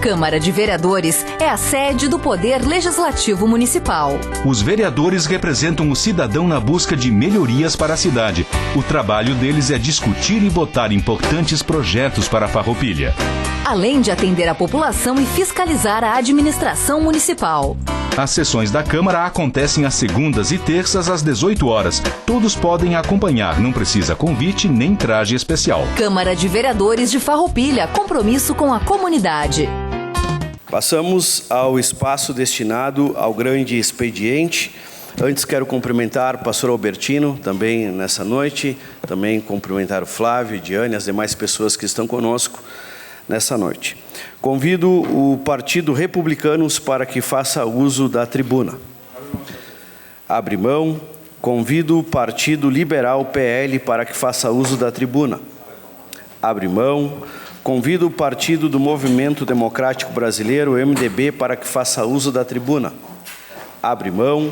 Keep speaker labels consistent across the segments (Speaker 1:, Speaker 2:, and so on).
Speaker 1: Câmara de Vereadores é a sede do Poder Legislativo Municipal.
Speaker 2: Os vereadores representam o cidadão na busca de melhorias para a cidade. O trabalho deles é discutir e votar importantes projetos para a Farroupilha.
Speaker 1: Além de atender a população e fiscalizar a administração municipal.
Speaker 2: As sessões da Câmara acontecem às segundas e terças às 18 horas. Todos podem acompanhar, não precisa convite nem traje especial.
Speaker 1: Câmara de Vereadores de Farroupilha, compromisso com a comunidade.
Speaker 3: Passamos ao espaço destinado ao grande expediente. Antes quero cumprimentar o pastor Albertino, também nessa noite, também cumprimentar o Flávio, Diane, as demais pessoas que estão conosco nessa noite. Convido o Partido Republicanos para que faça uso da tribuna. Abre mão. Convido o Partido Liberal PL para que faça uso da tribuna. Abre mão. Convido o Partido do Movimento Democrático Brasileiro, MDB, para que faça uso da tribuna. Abre mão.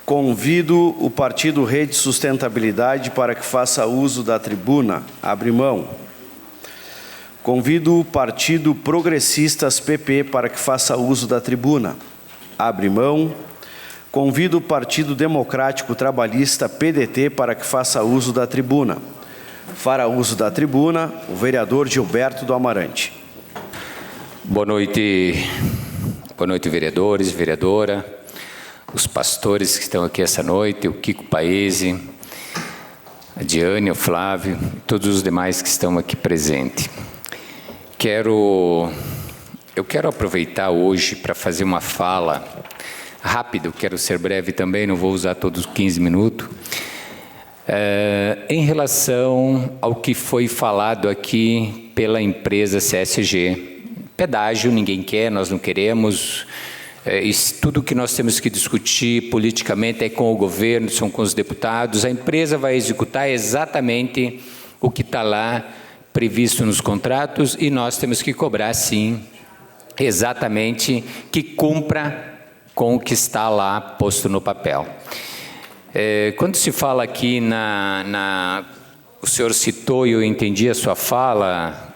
Speaker 3: Convido o Partido Rede Sustentabilidade para que faça uso da tribuna. Abre mão. Convido o Partido Progressistas PP para que faça uso da tribuna. Abre mão. Convido o Partido Democrático Trabalhista PDT para que faça uso da tribuna. Fará uso da tribuna o vereador Gilberto do Amarante.
Speaker 4: Boa noite, vereadores, vereadora, os pastores que estão aqui essa noite, o Kiko Paese, a Diane, o Flávio, e todos os demais que estão aqui presentes. Eu quero aproveitar hoje para fazer uma fala rápida, quero ser breve também, não vou usar todos os 15 minutos, em relação ao que foi falado aqui pela empresa CSG. Pedágio ninguém quer, nós não queremos. Tudo que nós temos que discutir politicamente é com o governo, são com os deputados. A empresa vai executar exatamente o que está lá previsto nos contratos e nós temos que cobrar, sim, exatamente que cumpra com o que está lá posto no papel. Quando se fala aqui o senhor citou e eu entendi a sua fala,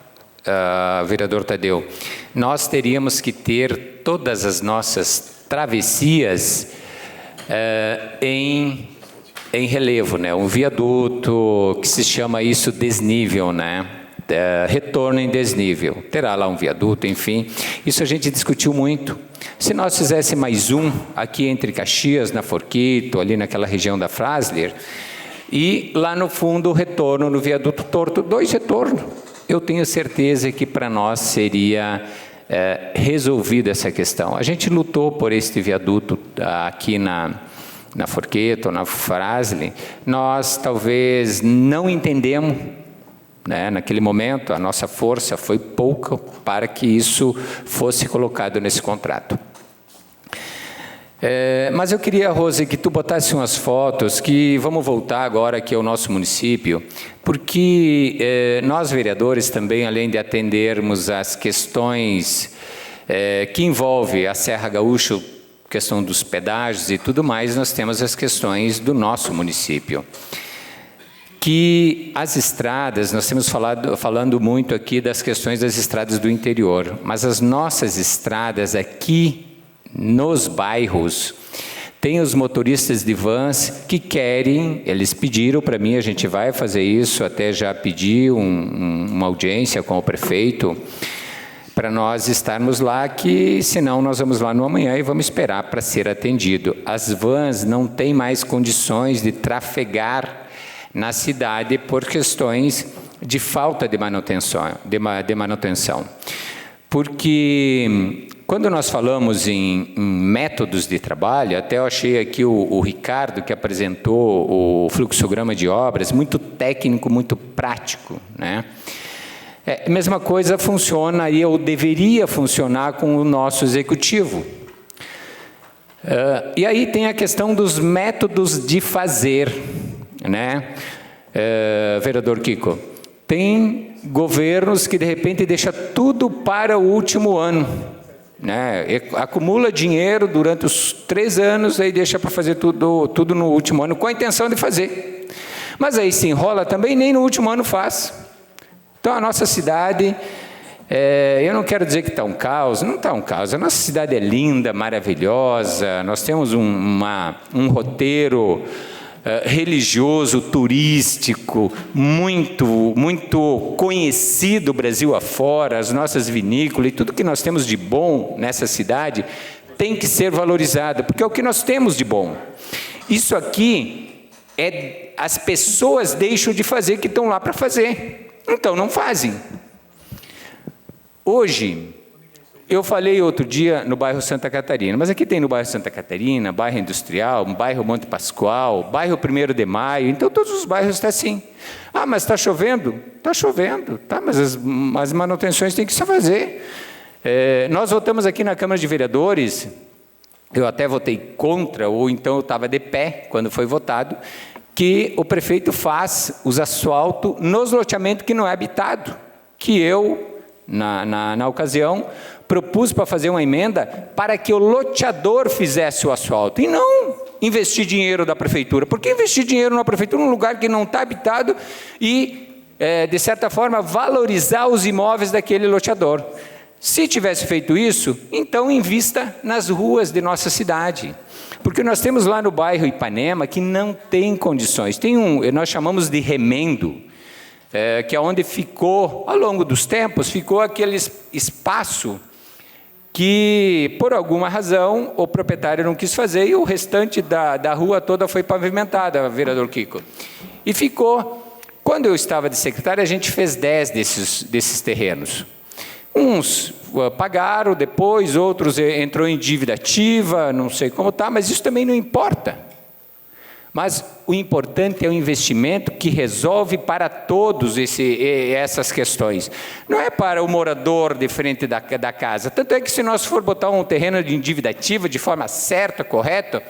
Speaker 4: vereador Tadeu, nós teríamos que ter todas as nossas travessias em relevo, né? Um viaduto, que se chama isso desnível, né? Retorno em desnível. Terá lá um viaduto, enfim. Isso a gente discutiu muito. Se nós fizéssemos mais um aqui entre Caxias, na Forquito, ali naquela região da Frasler, e lá no fundo o retorno no viaduto torto, 2 retornos, eu tenho certeza que para nós seria resolvida essa questão. A gente lutou por este viaduto aqui na Forqueto, na Frasle. Nós talvez não entendemos, né, naquele momento, a nossa força foi pouca para que isso fosse colocado nesse contrato. Mas eu queria, Rose, que tu botasse umas fotos, que vamos voltar agora aqui ao nosso município, porque nós vereadores também, além de atendermos as questões que envolvem a Serra Gaúcha, questão dos pedágios e tudo mais, nós temos as questões do nosso município. Que as estradas, nós temos falando muito aqui das questões das estradas do interior, mas as nossas estradas aqui nos bairros, tem os motoristas de vans que querem, eles pediram para mim, a gente vai fazer isso, até já pedi uma audiência com o prefeito, para nós estarmos lá, que senão nós vamos lá no amanhã e vamos esperar para ser atendido. As vans não têm mais condições de trafegar na cidade por questões de falta de manutenção. Porque quando nós falamos em métodos de trabalho, até eu achei aqui o Ricardo, que apresentou o fluxograma de obras, muito técnico, muito prático, né? A mesma coisa funciona, e ou deveria funcionar, com o nosso executivo. E aí tem a questão dos métodos de fazer, né? Vereador Kiko, tem governos que de repente deixam tudo para o último ano, né? Acumula dinheiro durante os 3 anos, aí deixa para fazer tudo no último ano, com a intenção de fazer. Mas aí se enrola também, nem no último ano faz. Então a nossa cidade Eu não quero dizer que está um caos, não está um caos. A nossa cidade é linda, maravilhosa, nós temos um roteiro religioso, turístico, muito conhecido Brasil afora, as nossas vinícolas e tudo que nós temos de bom nessa cidade tem que ser valorizado, porque é o que nós temos de bom. Isso aqui, as pessoas deixam de fazer que estão lá para fazer, então não fazem. Hoje, eu falei outro dia no bairro Santa Catarina, mas aqui tem no bairro Santa Catarina, bairro Industrial, bairro Monte Pascoal, bairro 1º de Maio, então todos os bairros estão assim. Ah, mas está chovendo? Está chovendo, tá, mas as manutenções têm que se fazer. Nós votamos aqui na Câmara de Vereadores, eu até votei contra, ou então eu estava de pé quando foi votado, que o prefeito faz os asfaltos nos loteamentos que não é habitado, que eu, na ocasião, propus para fazer uma emenda para que o loteador fizesse o asfalto, e não investir dinheiro da prefeitura. Por que investir dinheiro na prefeitura num lugar que não está habitado e, de certa forma, valorizar os imóveis daquele loteador? Se tivesse feito isso, então invista nas ruas de nossa cidade. Porque nós temos lá no bairro Ipanema que não tem condições. Nós chamamos de remendo, que é onde ficou, ao longo dos tempos, ficou aquele espaço que, por alguma razão, o proprietário não quis fazer e o restante da rua toda foi pavimentada, vereador Kiko. E ficou. Quando eu estava de secretário, a gente fez 10 desses terrenos. Uns pagaram depois, outros entrou em dívida ativa, não sei como está, mas isso também não importa. Mas o importante é o investimento que resolve para todos essas questões. Não é para o morador de frente da casa. Tanto é que se nós for botar um terreno de dívida ativa de forma certa, correta,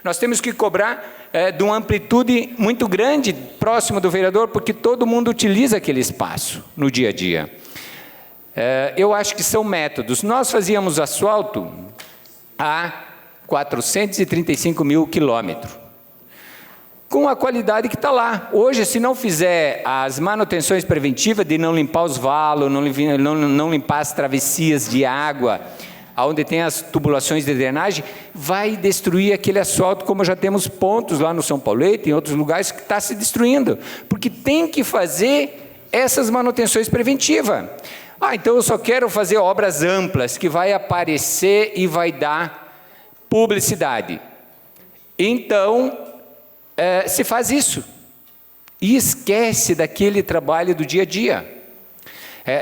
Speaker 4: nós temos que cobrar de uma amplitude muito grande próximo do vereador, porque todo mundo utiliza aquele espaço no dia a dia. Eu acho que são métodos. Nós fazíamos asfalto a 435 mil quilômetros, com a qualidade que está lá. Hoje, se não fizer as manutenções preventivas de não limpar os valos, não limpar as travessias de água, onde tem as tubulações de drenagem, vai destruir aquele asfalto, como já temos pontos lá no São Paulete, em outros lugares, que está se destruindo, porque tem que fazer essas manutenções preventivas. Então eu só quero fazer obras amplas, que vai aparecer e vai dar publicidade. Então, se faz isso, e esquece daquele trabalho do dia a dia,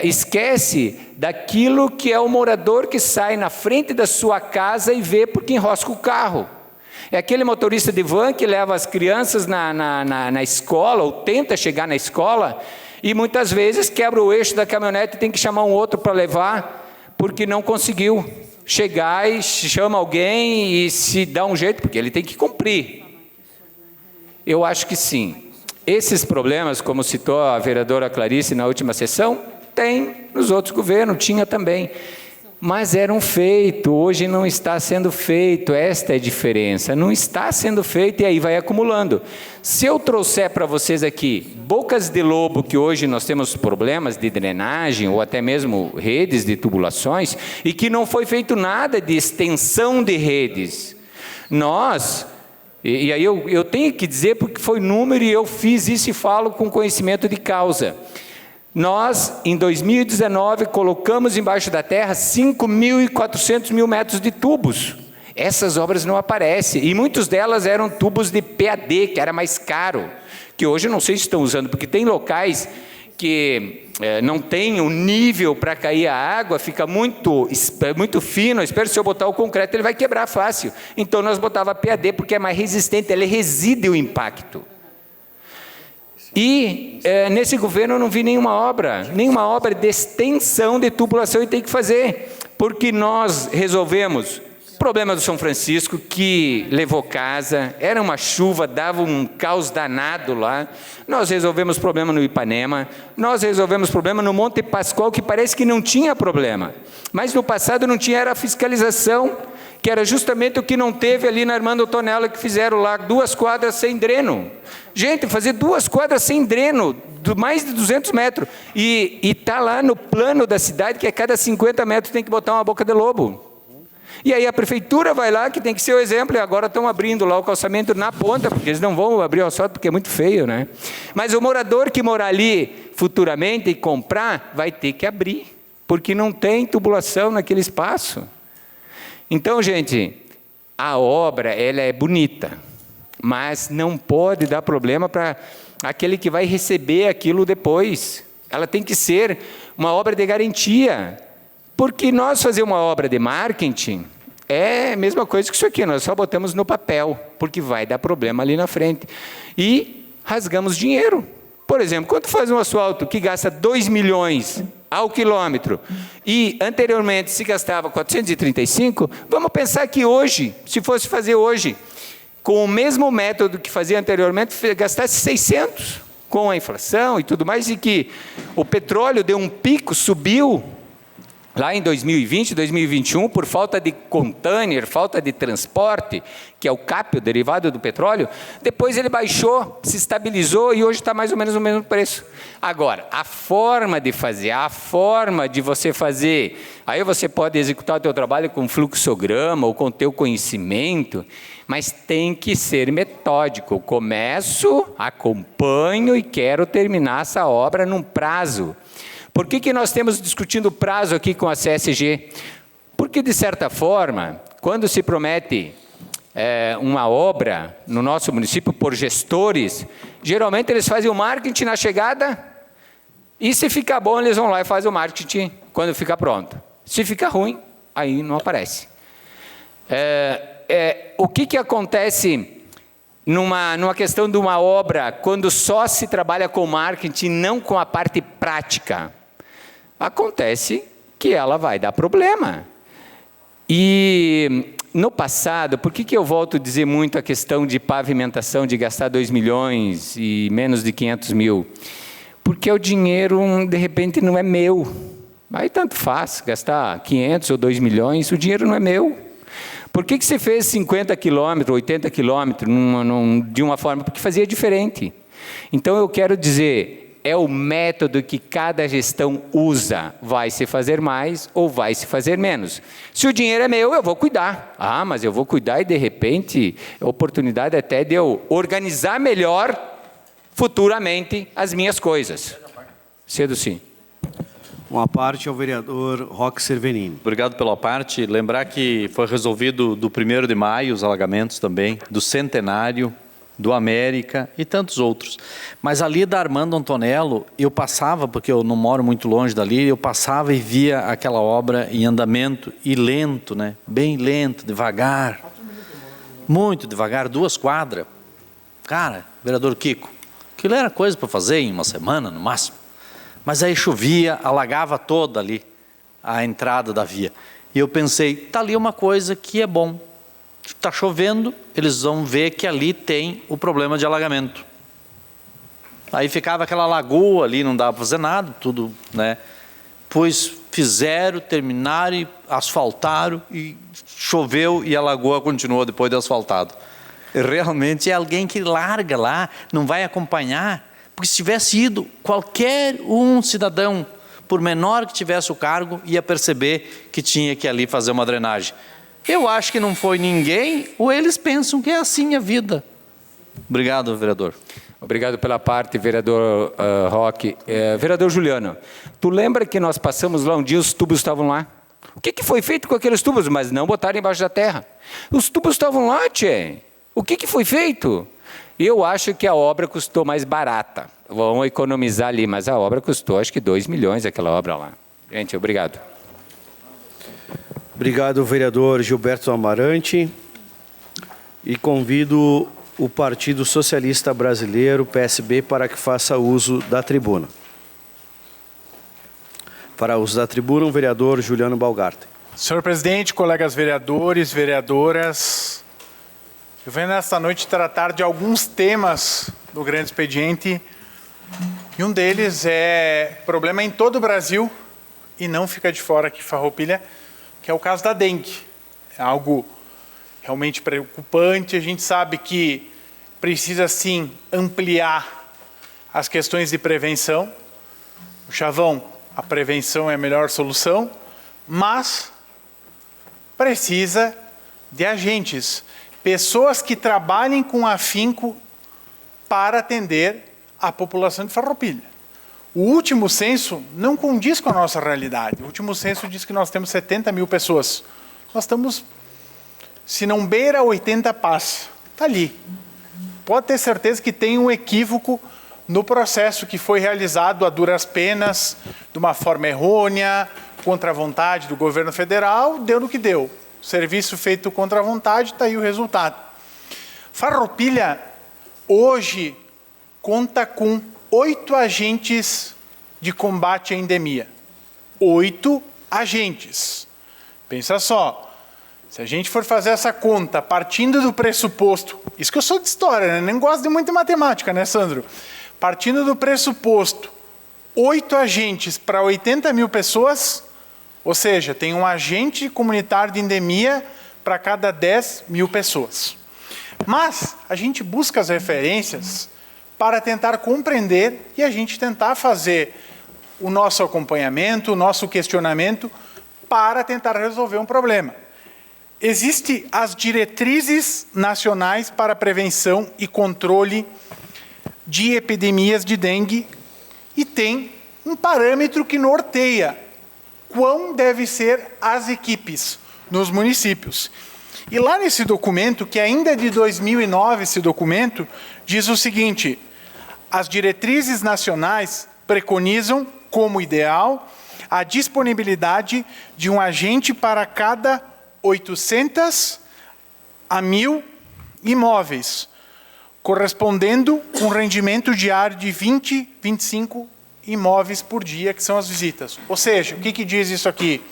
Speaker 4: esquece daquilo que é o morador que sai na frente da sua casa e vê porque enrosca o carro, é aquele motorista de van que leva as crianças na escola, ou tenta chegar na escola, e muitas vezes quebra o eixo da caminhonete e tem que chamar um outro para levar, porque não conseguiu chegar, e chama alguém e se dá um jeito, porque ele tem que cumprir. Eu acho que sim. Esses problemas, como citou a vereadora Clarice na última sessão, tem nos outros governos, tinha também. Mas eram feitos, hoje não está sendo feito, esta é a diferença. Não está sendo feito e aí vai acumulando. Se eu trouxer para vocês aqui Bocas de Lobo, que hoje nós temos problemas de drenagem ou até mesmo redes de tubulações, e que não foi feito nada de extensão de redes, E aí eu tenho que dizer porque foi número e eu fiz isso e falo com conhecimento de causa. Nós, em 2019, colocamos embaixo da terra 5.400 mil metros de tubos. Essas obras não aparecem. E muitas delas eram tubos de PAD, que era mais caro. Que hoje eu não sei se estão usando, porque tem locais que não tem o nível para cair a água, fica muito fino. Eu espero que se eu botar o concreto ele vai quebrar fácil. Então nós botava PAD porque é mais resistente, ele reside o impacto. E nesse governo eu não vi nenhuma obra de extensão de tubulação e tem que fazer, porque nós resolvemos o problema do São Francisco, que levou casa, era uma chuva, dava um caos danado lá. Nós resolvemos problema no Ipanema, nós resolvemos problema no Monte Pascoal, que parece que não tinha problema, mas no passado não tinha, era a fiscalização, que era justamente o que não teve ali na Armando Tonella, que fizeram lá 2 quadras sem dreno. Gente, fazer 2 quadras sem dreno, mais de 200 metros. E está lá no plano da cidade que a cada 50 metros tem que botar uma boca de lobo. E aí a prefeitura vai lá, que tem que ser o exemplo, e agora estão abrindo lá o calçamento na ponta, porque eles não vão abrir o asfalto porque é muito feio, né? Mas o morador que morar ali futuramente e comprar, vai ter que abrir, porque não tem tubulação naquele espaço. Então, gente, a obra, ela é bonita, mas não pode dar problema para aquele que vai receber aquilo depois. Ela tem que ser uma obra de garantia. Porque nós fazer uma obra de marketing é a mesma coisa que isso aqui, nós só botamos no papel, porque vai dar problema ali na frente. E rasgamos dinheiro. Por exemplo, quando faz um asfalto que gasta 2 milhões ao quilômetro, e anteriormente se gastava 435, vamos pensar que hoje, se fosse fazer hoje, com o mesmo método que fazia anteriormente, gastasse 600, com a inflação e tudo mais, e que o petróleo deu um pico, subiu, lá em 2020, 2021, por falta de container, falta de transporte, que é o CAP, o derivado do petróleo, depois ele baixou, se estabilizou e hoje está mais ou menos o mesmo preço. Agora, a forma de fazer, a forma de você fazer, aí você pode executar o teu trabalho com fluxograma ou com o teu conhecimento, mas tem que ser metódico. Eu começo, acompanho e quero terminar essa obra num prazo. Por que nós temos discutindo o prazo aqui com a CSG? Porque, de certa forma, quando se promete uma obra no nosso município por gestores, geralmente eles fazem o marketing na chegada e, se ficar bom, eles vão lá e fazem o marketing quando ficar pronto. Se ficar ruim, aí não aparece. O que acontece numa questão de uma obra, quando só se trabalha com marketing, não com a parte prática? Acontece que ela vai dar problema. E no passado, por que eu volto a dizer muito a questão de pavimentação, de gastar 2 milhões e menos de 500 mil? Porque o dinheiro, de repente, não é meu. Aí tanto faz, gastar 500 ou 2 milhões, o dinheiro não é meu. Por que você fez 50 quilômetros, 80 quilômetros de uma forma? Porque fazia diferente. Então eu quero dizer, é o método que cada gestão usa. Vai se fazer mais ou vai se fazer menos. Se o dinheiro é meu, eu vou cuidar. Ah, mas eu vou cuidar e de repente, a oportunidade até de eu organizar melhor futuramente as minhas coisas. Cedo sim.
Speaker 3: Uma parte ao vereador Roque Cervenini.
Speaker 5: Obrigado pela parte. Lembrar que foi resolvido do 1º de maio os alagamentos também, do Centenário, do América e tantos outros. Mas ali da Armando Antonello, eu passava, porque eu não moro muito longe dali, eu passava e via aquela obra em andamento e lento, né? Bem lento, devagar. Muito devagar, 2 quadras. Cara, vereador Kiko, aquilo era coisa para fazer em uma semana no máximo. Mas aí chovia, alagava toda ali a entrada da via. E eu pensei, está ali uma coisa que é bom. Está chovendo, eles vão ver que ali tem o problema de alagamento. Aí ficava aquela lagoa ali, não dava para fazer nada, tudo, né? Pois fizeram, terminaram, e asfaltaram, e choveu e a lagoa continuou depois de asfaltado. Realmente é alguém que larga lá, não vai acompanhar. Porque se tivesse ido, qualquer um cidadão, por menor que tivesse o cargo, ia perceber que tinha que ali fazer uma drenagem. Eu acho que não foi ninguém, ou eles pensam que é assim a vida. Obrigado, vereador.
Speaker 4: Obrigado pela parte, vereador Roque. Vereador Juliano, tu lembra que nós passamos lá um dia, os tubos estavam lá? O que foi feito com aqueles tubos? Mas não botaram embaixo da terra. Os tubos estavam lá, tchê. O que foi feito? Eu acho que a obra custou mais barata. Vão economizar ali, mas a obra custou, acho que 2 milhões, aquela obra lá. Gente, obrigado.
Speaker 3: Obrigado, vereador Gilberto Amarante. E convido o Partido Socialista Brasileiro, PSB, para que faça uso da tribuna. Para uso da tribuna, o vereador Juliano Balgarten.
Speaker 6: Senhor presidente, colegas vereadores, vereadoras, eu venho nesta noite tratar de alguns temas do grande expediente, e um deles é problema em todo o Brasil, e não fica de fora aqui Farroupilha, que é o caso da dengue. É algo realmente preocupante, a gente sabe que precisa sim ampliar as questões de prevenção. Chavão, a prevenção é a melhor solução, mas precisa de agentes, pessoas que trabalhem com afinco para atender a população de Farroupilha. O último censo não condiz com a nossa realidade. O último censo diz que nós temos 70 mil pessoas. Nós estamos, se não beira 80 passa, está ali. Pode ter certeza que tem um equívoco no processo que foi realizado a duras penas, de uma forma errônea, contra a vontade do governo federal, deu no que deu. Serviço feito contra a vontade, está aí o resultado. Farroupilha, hoje, conta com 8 agentes de combate à endemia. 8 agentes. Pensa só, se a gente for fazer essa conta partindo do pressuposto, isso que eu sou de história, né? Nem gosto de muita matemática, né, Sandro? Partindo do pressuposto, 8 agentes para 80 mil pessoas, ou seja, tem um agente comunitário de endemia para cada 10 mil pessoas. Mas a gente busca as referências para tentar compreender e a gente tentar fazer o nosso acompanhamento, o nosso questionamento para tentar resolver um problema. Existem as diretrizes nacionais para prevenção e controle de epidemias de dengue e tem um parâmetro que norteia quão devem ser as equipes nos municípios. E lá nesse documento, que ainda é de 2009, esse documento, diz o seguinte: as diretrizes nacionais preconizam, como ideal, a disponibilidade de um agente para cada 800 a 1.000 imóveis, correspondendo um rendimento diário de 20, 25 imóveis por dia, que são as visitas. Ou seja, o que diz isso aqui?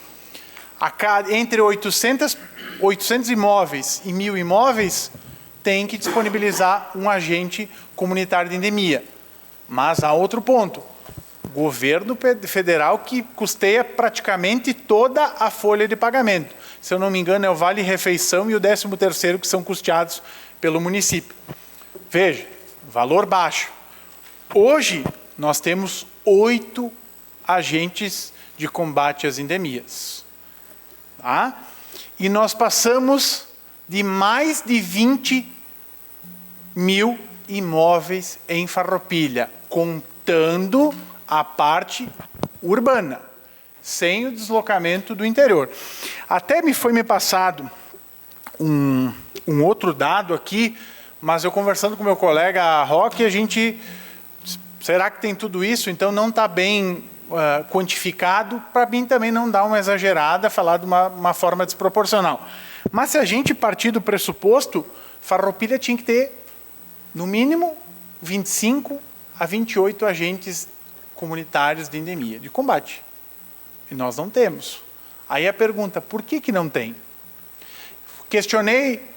Speaker 6: Entre 800 imóveis e 1.000 imóveis, tem que disponibilizar um agente comunitário de endemia. Mas há outro ponto. Governo federal que custeia praticamente toda a folha de pagamento. Se eu não me engano, é o Vale Refeição e o 13º que são custeados pelo município. Veja, valor baixo. Hoje, nós temos 8 agentes de combate às endemias. Tá? E nós passamos de mais de 20 mil imóveis em Farroupilha, contando a parte urbana, sem o deslocamento do interior. Até me foi passado um outro dado aqui, mas eu conversando com meu colega Roque, a gente... Será que tem tudo isso? Então não está bem quantificado, para mim também não dá uma exagerada, falar de uma forma desproporcional. Mas se a gente partir do pressuposto, Farroupilha tinha que ter, no mínimo, 25 a 28 agentes comunitários de endemia, de combate. E nós não temos. Aí a pergunta, por que não tem? Questionei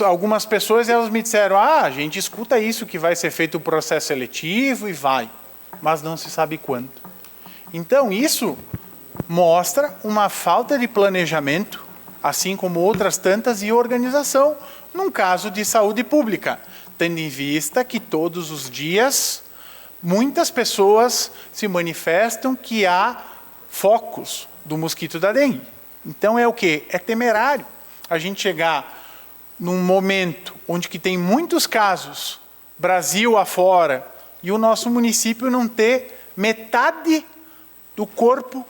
Speaker 6: algumas pessoas e elas me disseram, a gente escuta isso, que vai ser feito um processo seletivo e vai, mas não se sabe quando. Então isso mostra uma falta de planejamento, assim como outras tantas, e organização, num caso de saúde pública, tendo em vista que todos os dias muitas pessoas se manifestam que há focos do mosquito da dengue. Então é o quê? É temerário a gente chegar num momento onde que tem muitos casos, Brasil afora, e o nosso município não ter metade do corpo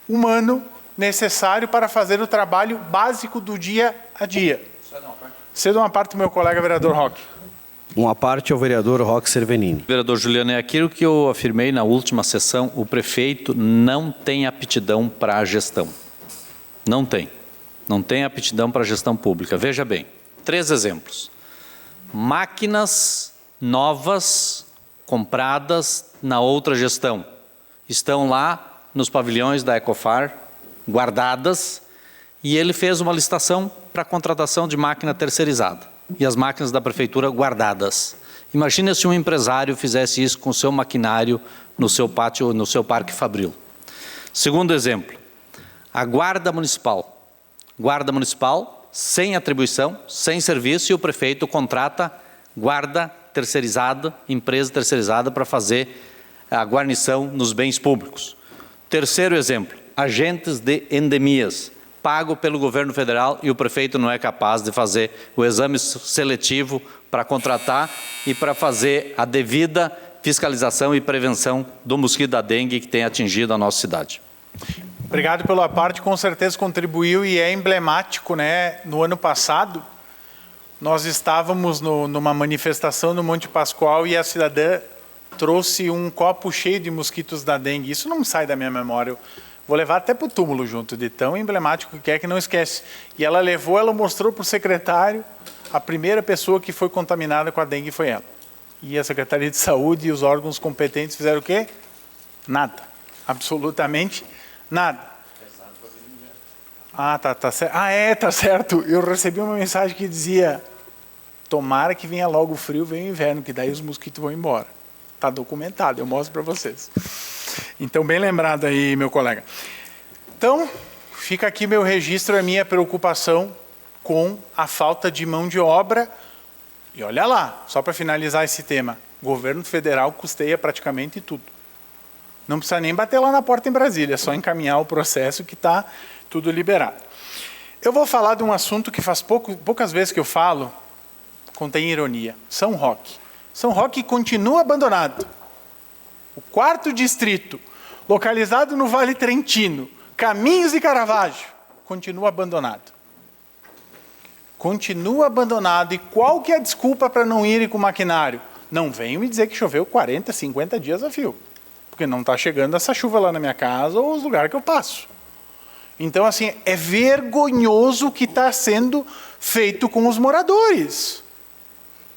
Speaker 6: humano necessário para fazer o trabalho básico do dia a dia. Cedo uma parte do meu colega vereador Roque.
Speaker 3: Uma parte ao vereador Roque Cervenini.
Speaker 5: Vereador Juliano, é aquilo que eu afirmei na última sessão, o prefeito não tem aptidão para a gestão. Não tem. Não tem aptidão para a gestão pública. Veja bem, 3 exemplos. Máquinas novas compradas na outra gestão. Estão lá nos pavilhões da Ecofar, guardadas, e ele fez uma licitação para a contratação de máquina terceirizada. E as máquinas da prefeitura guardadas. Imagina se um empresário fizesse isso com o seu maquinário no seu pátio, no seu Parque Fabril. Segundo exemplo, a Guarda Municipal. Guarda Municipal sem atribuição, sem serviço, e o prefeito contrata guarda terceirizada, empresa terceirizada para fazer a guarnição nos bens públicos. Terceiro exemplo, agentes de endemias, pago pelo governo federal e o prefeito não é capaz de fazer o exame seletivo para contratar e para fazer a devida fiscalização e prevenção do mosquito da dengue que tem atingido a nossa cidade.
Speaker 6: Obrigado pela parte, com certeza contribuiu e é emblemático, né? No ano passado, nós estávamos numa manifestação no Monte Pascoal e a cidadã trouxe um copo cheio de mosquitos da dengue. Isso não sai da minha memória. Eu vou levar até para o túmulo junto, de tão emblemático que é, que não esquece. E ela levou, ela mostrou para o secretário, a primeira pessoa que foi contaminada com a dengue foi ela. E a Secretaria de Saúde e os órgãos competentes fizeram o quê? Nada. Absolutamente nada. Ah, tá certo. Ah, tá certo. Eu recebi uma mensagem que dizia: tomara que venha logo o frio, venha o inverno, que daí os mosquitos vão embora. Está documentado, eu mostro para vocês. Então, bem lembrado aí, meu colega. Então, fica aqui meu registro, a minha preocupação com a falta de mão de obra. E olha lá, só para finalizar esse tema, o governo federal custeia praticamente tudo. Não precisa nem bater lá na porta em Brasília, é só encaminhar o processo que está tudo liberado. Eu vou falar de um assunto que faz poucas vezes que eu falo, contém ironia. São Roque. São Roque continua abandonado. O 4º distrito, localizado no Vale Trentino, Caminhos e Caravaggio, continua abandonado. Continua abandonado. E qual que é a desculpa para não irem com o maquinário? Não venham me dizer que choveu 40, 50 dias a fio. Porque não está chegando essa chuva lá na minha casa ou os lugares que eu passo. Então, assim, é vergonhoso o que está sendo feito com os moradores.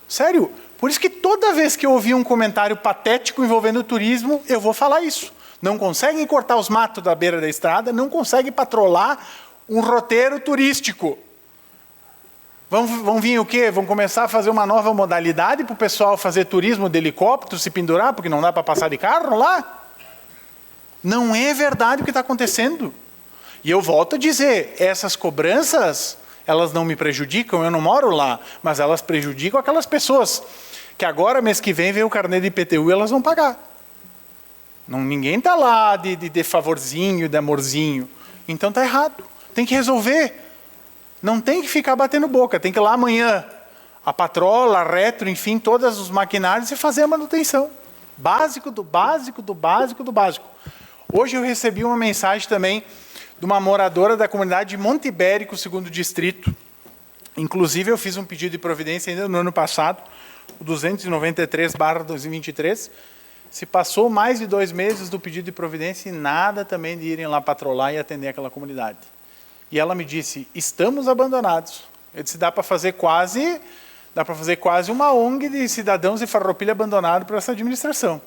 Speaker 6: Sério. Por isso que toda vez que eu ouvir um comentário patético envolvendo o turismo, eu vou falar isso. Não conseguem cortar os matos da beira da estrada, não conseguem patrolar um roteiro turístico. Vão vir o quê? Vão começar a fazer uma nova modalidade para o pessoal fazer turismo de helicóptero, se pendurar, porque não dá para passar de carro lá? Não é verdade o que está acontecendo. E eu volto a dizer, essas cobranças, elas não me prejudicam, eu não moro lá, mas elas prejudicam aquelas pessoas que agora, mês que vem o carnê de IPTU e elas vão pagar. Ninguém está lá de favorzinho, de amorzinho. Então está errado. Tem que resolver. Não tem que ficar batendo boca. Tem que ir lá amanhã, a patrola, a retro, enfim, todos os maquinários e fazer a manutenção. Básico do básico do básico do básico. Hoje eu recebi uma mensagem também de uma moradora da comunidade de Monte Ibérico, 2º distrito. Inclusive, eu fiz um pedido de providência ainda no ano passado, o 293/2023. Se passou mais de 2 meses do pedido de providência e nada também de irem lá patrolar e atender aquela comunidade. E ela me disse, estamos abandonados. Eu disse, dá para fazer quase uma ONG de cidadãos de Farroupilha abandonado para essa administração.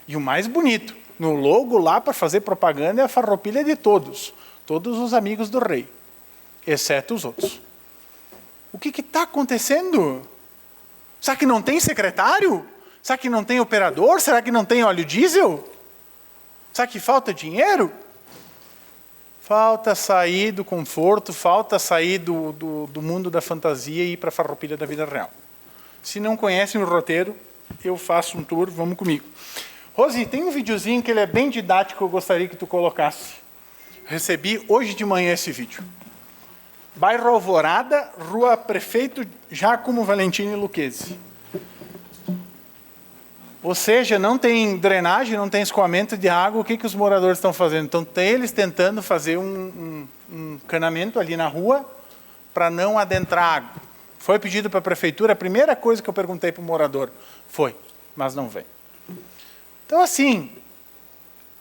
Speaker 6: E o mais bonito, no logo lá para fazer propaganda é a Farroupilha de todos os amigos do rei, exceto os outros. O que está acontecendo? Será que não tem secretário? Será que não tem operador? Será que não tem óleo diesel? Será que falta dinheiro? Falta sair do conforto, falta sair do mundo da fantasia e ir para a Farroupilha da vida real. Se não conhecem o roteiro, eu faço um tour, vamos comigo. Rosi, tem um videozinho que ele é bem didático, eu gostaria que tu colocasse. Recebi hoje de manhã esse vídeo. Bairro Alvorada, Rua Prefeito Giacomo Valentini Lucchesi. Ou seja, não tem drenagem, não tem escoamento de água, o que os moradores estão fazendo? Então, tem eles tentando fazer um encanamento ali na rua para não adentrar água. Foi pedido para a prefeitura, a primeira coisa que eu perguntei para o morador foi, mas não vem. Então, assim,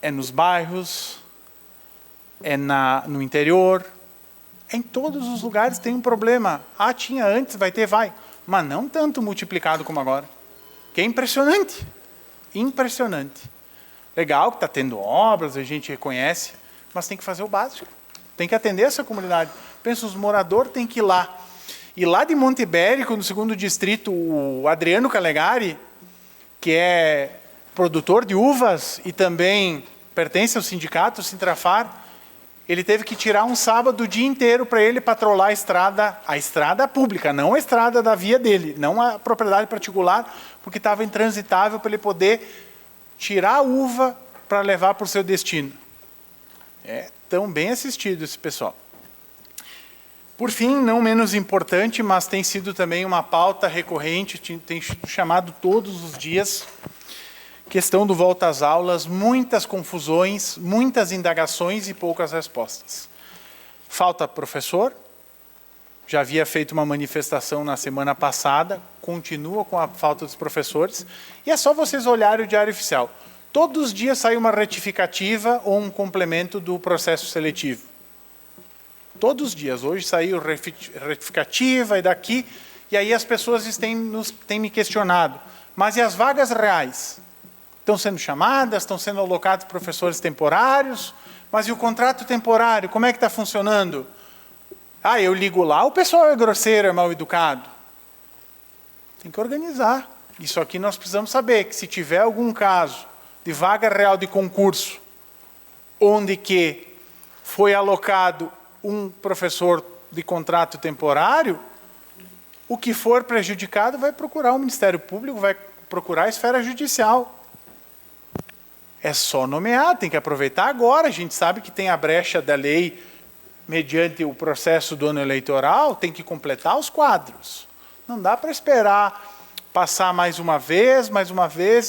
Speaker 6: é nos bairros, é no interior, em todos os lugares tem um problema. Ah, tinha antes, vai ter, vai. Mas não tanto multiplicado como agora. Que é impressionante. Impressionante. Legal que está tendo obras, a gente reconhece, mas tem que fazer o básico. Tem que atender essa comunidade. Pensa, os moradores têm que ir lá. E lá de Monte Ibérico, no 2º distrito, o Adriano Calegari, que é produtor de uvas e também pertence ao sindicato Sintrafar, Ele teve que tirar um sábado o dia inteiro para ele patrolar a estrada pública, não a estrada da via dele, não a propriedade particular, porque estava intransitável para ele poder tirar a uva para levar para o seu destino. É tão bem assistido esse pessoal. Por fim, não menos importante, mas tem sido também uma pauta recorrente, tem chamado todos os dias, questão do volta às aulas, muitas confusões, muitas indagações e poucas respostas. Falta professor, já havia feito uma manifestação na semana passada, continua com a falta dos professores, e é só vocês olharem o Diário Oficial. Todos os dias sai uma retificativa ou um complemento do processo seletivo. Todos os dias. Hoje saiu retificativa e daqui, e aí as pessoas têm me questionado. Mas e as vagas reais? Estão sendo chamadas, estão sendo alocados professores temporários, mas e o contrato temporário, como é que está funcionando? Ah, eu ligo lá, o pessoal é grosseiro, é mal educado. Tem que organizar. Isso aqui nós precisamos saber, que se tiver algum caso de vaga real de concurso, onde que foi alocado um professor de contrato temporário, o que for prejudicado vai procurar o Ministério Público, vai procurar a esfera judicial. É só nomear, tem que aproveitar agora. A gente sabe que tem a brecha da lei mediante o processo do ano eleitoral, tem que completar os quadros. Não dá para esperar passar mais uma vez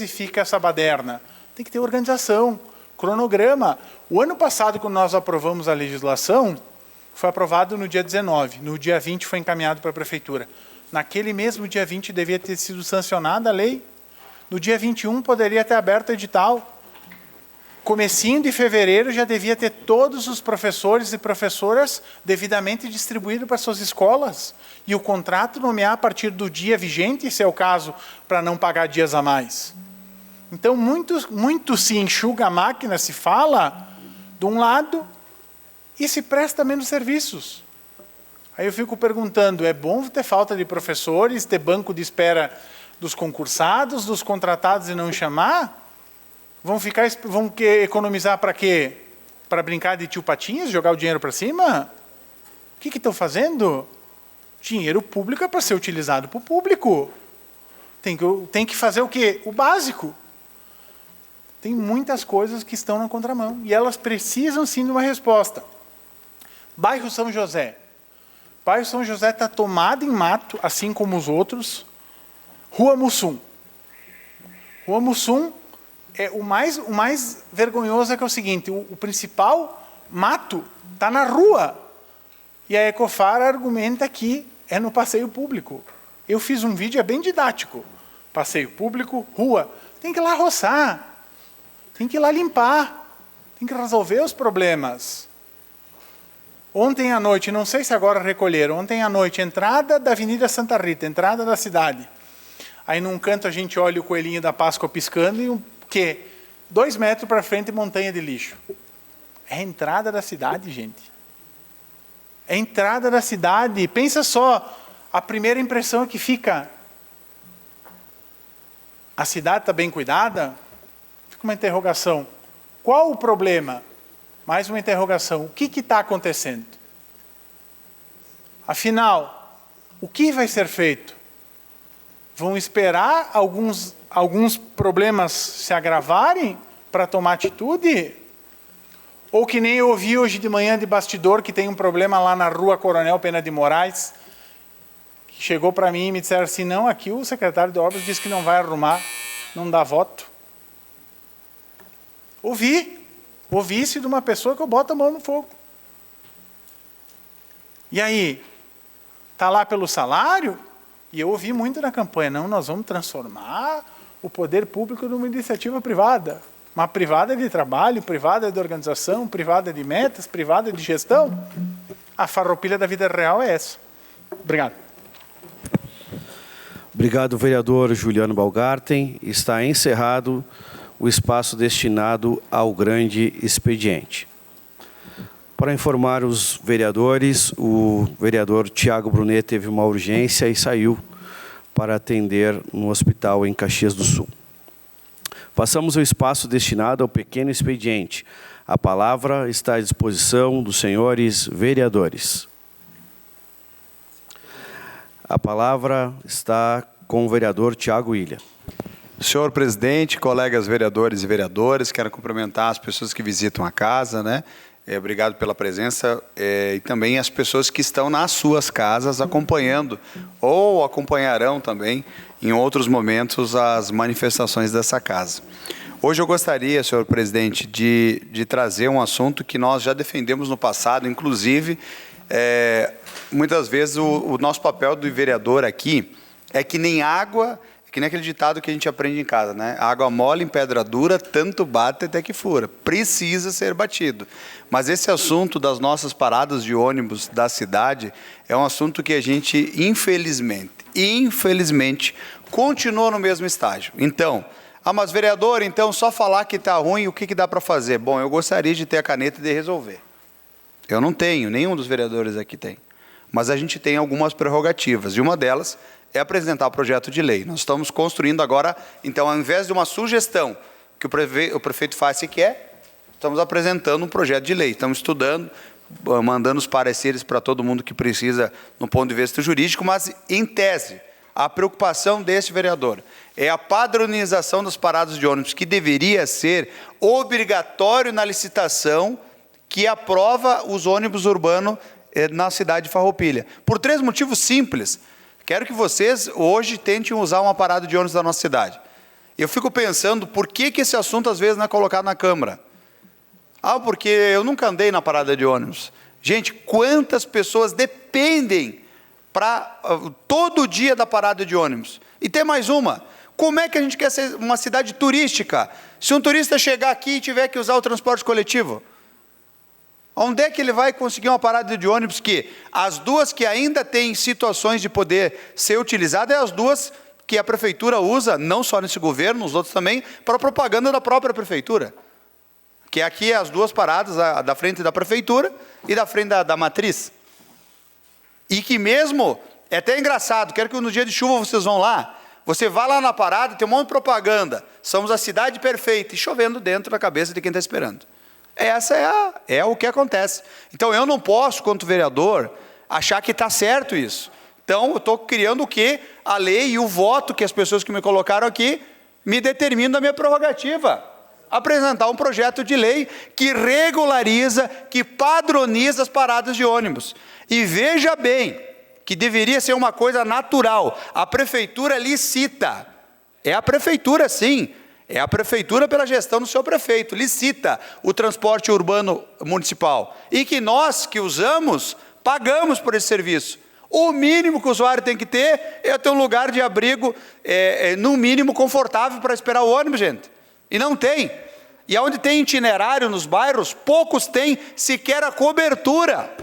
Speaker 6: e fica essa baderna. Tem que ter organização, cronograma. O ano passado, quando nós aprovamos a legislação, foi aprovado no dia 19. No dia 20 foi encaminhado para a Prefeitura. Naquele mesmo dia 20 devia ter sido sancionada a lei. No dia 21 poderia ter aberto o edital. Comecinho de fevereiro já devia ter todos os professores e professoras devidamente distribuídos para suas escolas. E o contrato nomear a partir do dia vigente, se é o caso, para não pagar dias a mais. Então, muito se enxuga a máquina, se fala de um lado e se presta menos serviços. Aí eu fico perguntando, é bom ter falta de professores, ter banco de espera dos concursados, dos contratados e não chamar? Vão economizar para quê? Para brincar de tio Patinhas, jogar o dinheiro para cima? O que estão fazendo? Dinheiro público é para ser utilizado para o público. Tem que fazer o quê? O básico. Tem muitas coisas que estão na contramão e elas precisam sim de uma resposta. Bairro São José. Bairro São José está tomado em mato, assim como os outros. Rua Mussum. Rua Mussum, o mais vergonhoso é que é o seguinte, o principal mato está na rua. E a Ecofar argumenta que é no passeio público. Eu fiz um vídeo, é bem didático. Passeio público, rua. Tem que ir lá roçar. Tem que ir lá limpar. Tem que resolver os problemas. Ontem à noite, não sei se agora recolheram, ontem à noite, entrada da Avenida Santa Rita, entrada da cidade. Aí num canto a gente olha o coelhinho da Páscoa piscando e 2 metros para frente, montanha de lixo. É a entrada da cidade, gente. É a entrada da cidade. Pensa só, a primeira impressão é que fica. A cidade está bem cuidada? Fica uma interrogação. Qual o problema? Mais uma interrogação. O que está acontecendo? Afinal, o que vai ser feito? Vão esperar alguns problemas se agravarem para tomar atitude? Ou que nem eu ouvi hoje de manhã de bastidor, que tem um problema lá na rua Coronel Pena de Moraes, que chegou para mim e me disseram assim, não, aqui o secretário de obras disse que não vai arrumar, não dá voto. Ouvi isso de uma pessoa que eu boto a mão no fogo. E aí, está lá pelo salário? E eu ouvi muito na campanha, não, nós vamos transformar o poder público numa iniciativa privada. Uma privada de trabalho, privada de organização, privada de metas, privada de gestão. A farroupilha da vida real é essa. Obrigado.
Speaker 3: Obrigado, vereador Juliano Balgarten. Está encerrado o espaço destinado ao grande expediente. Para informar os vereadores, o vereador Tiago Brunet teve uma urgência e saiu para atender no hospital em Caxias do Sul. Passamos ao espaço destinado ao pequeno expediente. A palavra está à disposição dos senhores vereadores. A palavra está com o vereador Tiago Ilha.
Speaker 7: Senhor presidente, colegas vereadores e vereadoras, quero cumprimentar as pessoas que visitam a casa, né? Obrigado pela presença e também as pessoas que estão nas suas casas acompanhando ou acompanharão também em outros momentos as manifestações dessa casa. Hoje eu gostaria, senhor presidente, de trazer um assunto que nós já defendemos no passado, inclusive, muitas vezes o nosso papel do vereador aqui é que nem água, que nem aquele ditado que a gente aprende em casa, né? Água mole em pedra dura, tanto bate até que fura. Precisa ser batido. Mas esse assunto das nossas paradas de ônibus da cidade é um assunto que a gente, infelizmente, continua no mesmo estágio. Então, mas vereador, então só falar que está ruim, o que dá para fazer? Bom, eu gostaria de ter a caneta de resolver. Eu não tenho, nenhum dos vereadores aqui tem. Mas a gente tem algumas prerrogativas, e uma delas é apresentar o projeto de lei. Nós estamos construindo agora, então, ao invés de uma sugestão que o prefeito faz se quer, estamos apresentando um projeto de lei. Estamos estudando, mandando os pareceres para todo mundo que precisa no ponto de vista jurídico, mas, em tese, a preocupação desse vereador é a padronização das paradas de ônibus, que deveria ser obrigatório na licitação que aprova os ônibus urbanos na cidade de Farroupilha. Por 3 motivos simples. Quero que vocês hoje tentem usar uma parada de ônibus da nossa cidade. Eu fico pensando por que esse assunto às vezes não é colocado na Câmara. Porque eu nunca andei na parada de ônibus. Gente, quantas pessoas dependem todo dia da parada de ônibus? E tem mais uma. Como é que a gente quer ser uma cidade turística se um turista chegar aqui e tiver que usar o transporte coletivo? Onde é que ele vai conseguir uma parada de ônibus que as duas que ainda têm situações de poder ser utilizadas é as duas que a prefeitura usa, não só nesse governo, nos outros também, para propaganda da própria prefeitura. Que aqui as duas paradas, a da frente da prefeitura e da frente da matriz. E que mesmo, é até engraçado, quero que no dia de chuva vocês vão lá, você vai lá na parada, tem um monte de propaganda, somos a cidade perfeita, e chovendo dentro da cabeça de quem está esperando. Essa é o que acontece. Então, eu não posso, quanto vereador, achar que está certo isso. Então, eu estou criando o quê? A lei e o voto que as pessoas que me colocaram aqui me determinam a minha prerrogativa. Apresentar um projeto de lei que regulariza, que padroniza as paradas de ônibus. E veja bem, que deveria ser uma coisa natural. A prefeitura licita. É a prefeitura, sim. É a prefeitura, pela gestão do seu prefeito, licita o transporte urbano municipal. E que nós, que usamos, pagamos por esse serviço. O mínimo que o usuário tem que ter é ter um lugar de abrigo, no mínimo, confortável para esperar o ônibus, gente. E não tem. E onde tem itinerário nos bairros, poucos têm sequer a cobertura.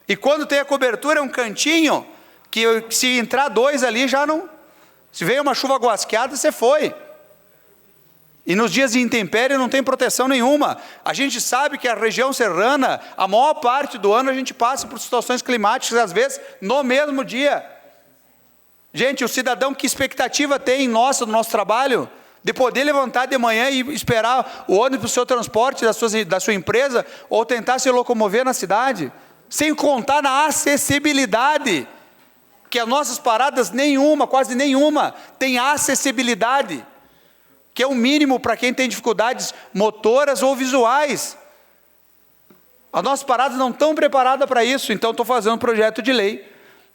Speaker 7: E quando tem a cobertura, é um cantinho que se entrar 2 ali, já não... Se veio uma chuva guasqueada, você foi. E nos dias de intempérie não tem proteção nenhuma. A gente sabe que a região serrana, a maior parte do ano a gente passa por situações climáticas, às vezes, no mesmo dia. Gente, o cidadão, que expectativa tem no nosso trabalho? De poder levantar de manhã e esperar o ônibus para o seu transporte da sua empresa, ou tentar se locomover na cidade? Sem contar na acessibilidade, que as nossas paradas, quase nenhuma, tem acessibilidade, que é o mínimo para quem tem dificuldades motoras ou visuais. As nossas paradas não estão preparadas para isso, então estou fazendo um projeto de lei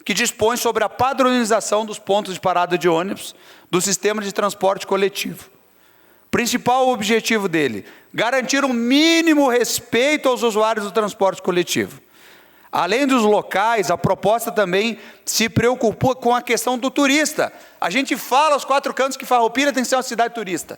Speaker 7: que dispõe sobre a padronização dos pontos de parada de ônibus do sistema de transporte coletivo. Principal objetivo dele, garantir um mínimo respeito aos usuários do transporte coletivo. Além dos locais, a proposta também se preocupou com a questão do turista. A gente fala aos 4 cantos que Farroupilha tem que ser uma cidade turista.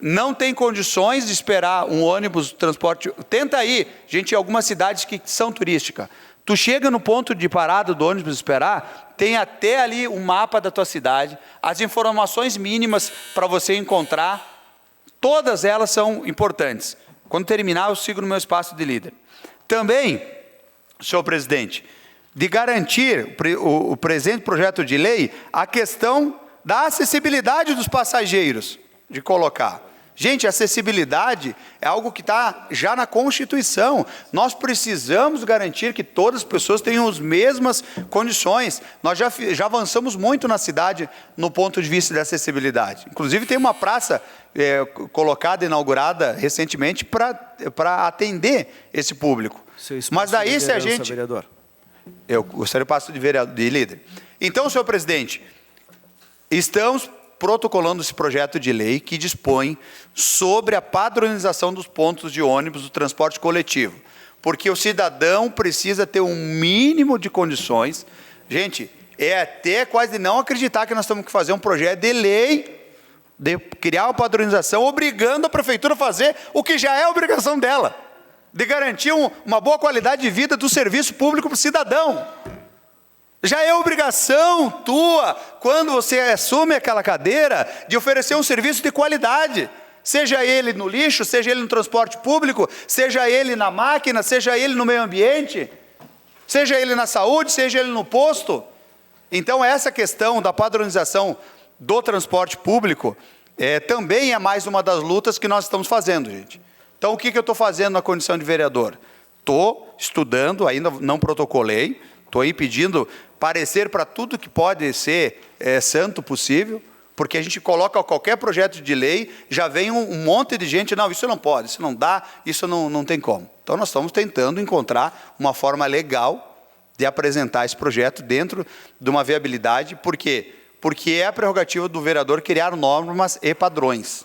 Speaker 7: Não tem condições de esperar um ônibus, transporte... Tenta aí, gente, em algumas cidades que são turísticas. Tu chega no ponto de parada do ônibus esperar, tem até ali um mapa da tua cidade, as informações mínimas para você encontrar, todas elas são importantes. Quando terminar, eu sigo no meu espaço de líder. Também... Senhor presidente, de garantir o presente projeto de lei a questão da acessibilidade dos passageiros, de colocar. Gente, acessibilidade é algo que está já na Constituição. Nós precisamos garantir que todas as pessoas tenham as mesmas condições. Nós já avançamos muito na cidade no ponto de vista da acessibilidade. Inclusive tem uma praça colocada, inaugurada recentemente para atender esse público. Mas daí se a gente...
Speaker 3: Vereador.
Speaker 7: Eu gostaria de passar de líder. Então, senhor presidente, estamos protocolando esse projeto de lei que dispõe sobre a padronização dos pontos de ônibus do transporte coletivo. Porque o cidadão precisa ter um mínimo de condições. Gente, é até quase não acreditar que nós temos que fazer um projeto de lei, de criar uma padronização, obrigando a prefeitura a fazer o que já é obrigação dela, de garantir uma boa qualidade de vida do serviço público para o cidadão. Já é obrigação tua, quando você assume aquela cadeira, de oferecer um serviço de qualidade. Seja ele no lixo, seja ele no transporte público, seja ele na máquina, seja ele no meio ambiente, seja ele na saúde, seja ele no posto. Então, essa questão da padronização do transporte público também é mais uma das lutas que nós estamos fazendo, gente. Então, o que eu estou fazendo na condição de vereador? Estou estudando, ainda não protocolei, estou aí pedindo parecer para tudo que pode ser santo possível, porque a gente coloca qualquer projeto de lei, já vem um monte de gente, não, isso não pode, isso não dá, isso não tem como. Então, nós estamos tentando encontrar uma forma legal de apresentar esse projeto dentro de uma viabilidade. Por quê? Porque é a prerrogativa do vereador criar normas e padrões.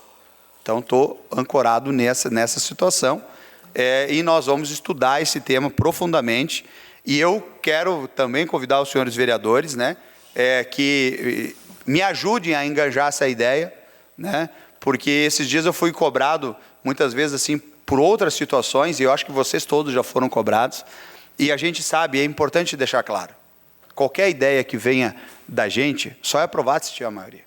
Speaker 7: Então, estou ancorado nessa situação e nós vamos estudar esse tema profundamente. E eu quero também convidar os senhores vereadores, né, que me ajudem a engajar essa ideia, né, porque esses dias eu fui cobrado, muitas vezes, assim, por outras situações, e eu acho que vocês todos já foram cobrados, e a gente sabe, é importante deixar claro, qualquer ideia que venha da gente, só é aprovada se tiver a maioria.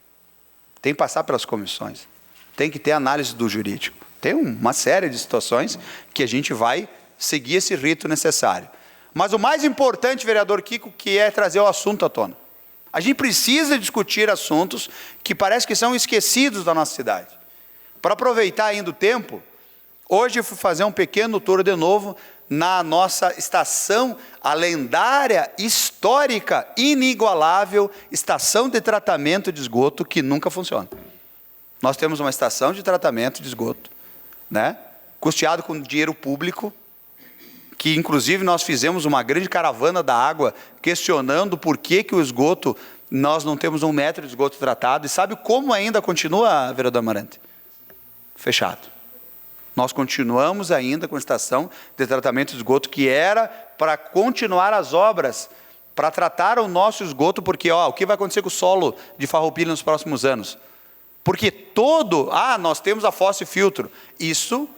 Speaker 7: Tem que passar pelas comissões, tem que ter análise do jurídico, tem uma série de situações que a gente vai seguir esse rito necessário. Mas o mais importante, vereador Kiko, que é trazer o assunto à tona. A gente precisa discutir assuntos que parece que são esquecidos da nossa cidade. Para aproveitar ainda o tempo, hoje eu fui fazer um pequeno tour de novo na nossa estação, a lendária, histórica, inigualável estação de tratamento de esgoto que nunca funciona. Nós temos uma estação de tratamento de esgoto, né, custeado com dinheiro público, que inclusive nós fizemos uma grande caravana da água, questionando por que o esgoto, nós não temos 1 metro de esgoto tratado, e sabe como ainda continua, vereador Amarante? Fechado. Nós continuamos ainda com a estação de tratamento de esgoto, que era para continuar as obras, para tratar o nosso esgoto, porque o que vai acontecer com o solo de Farroupilha nos próximos anos? Porque nós temos a fossa e filtro, isso...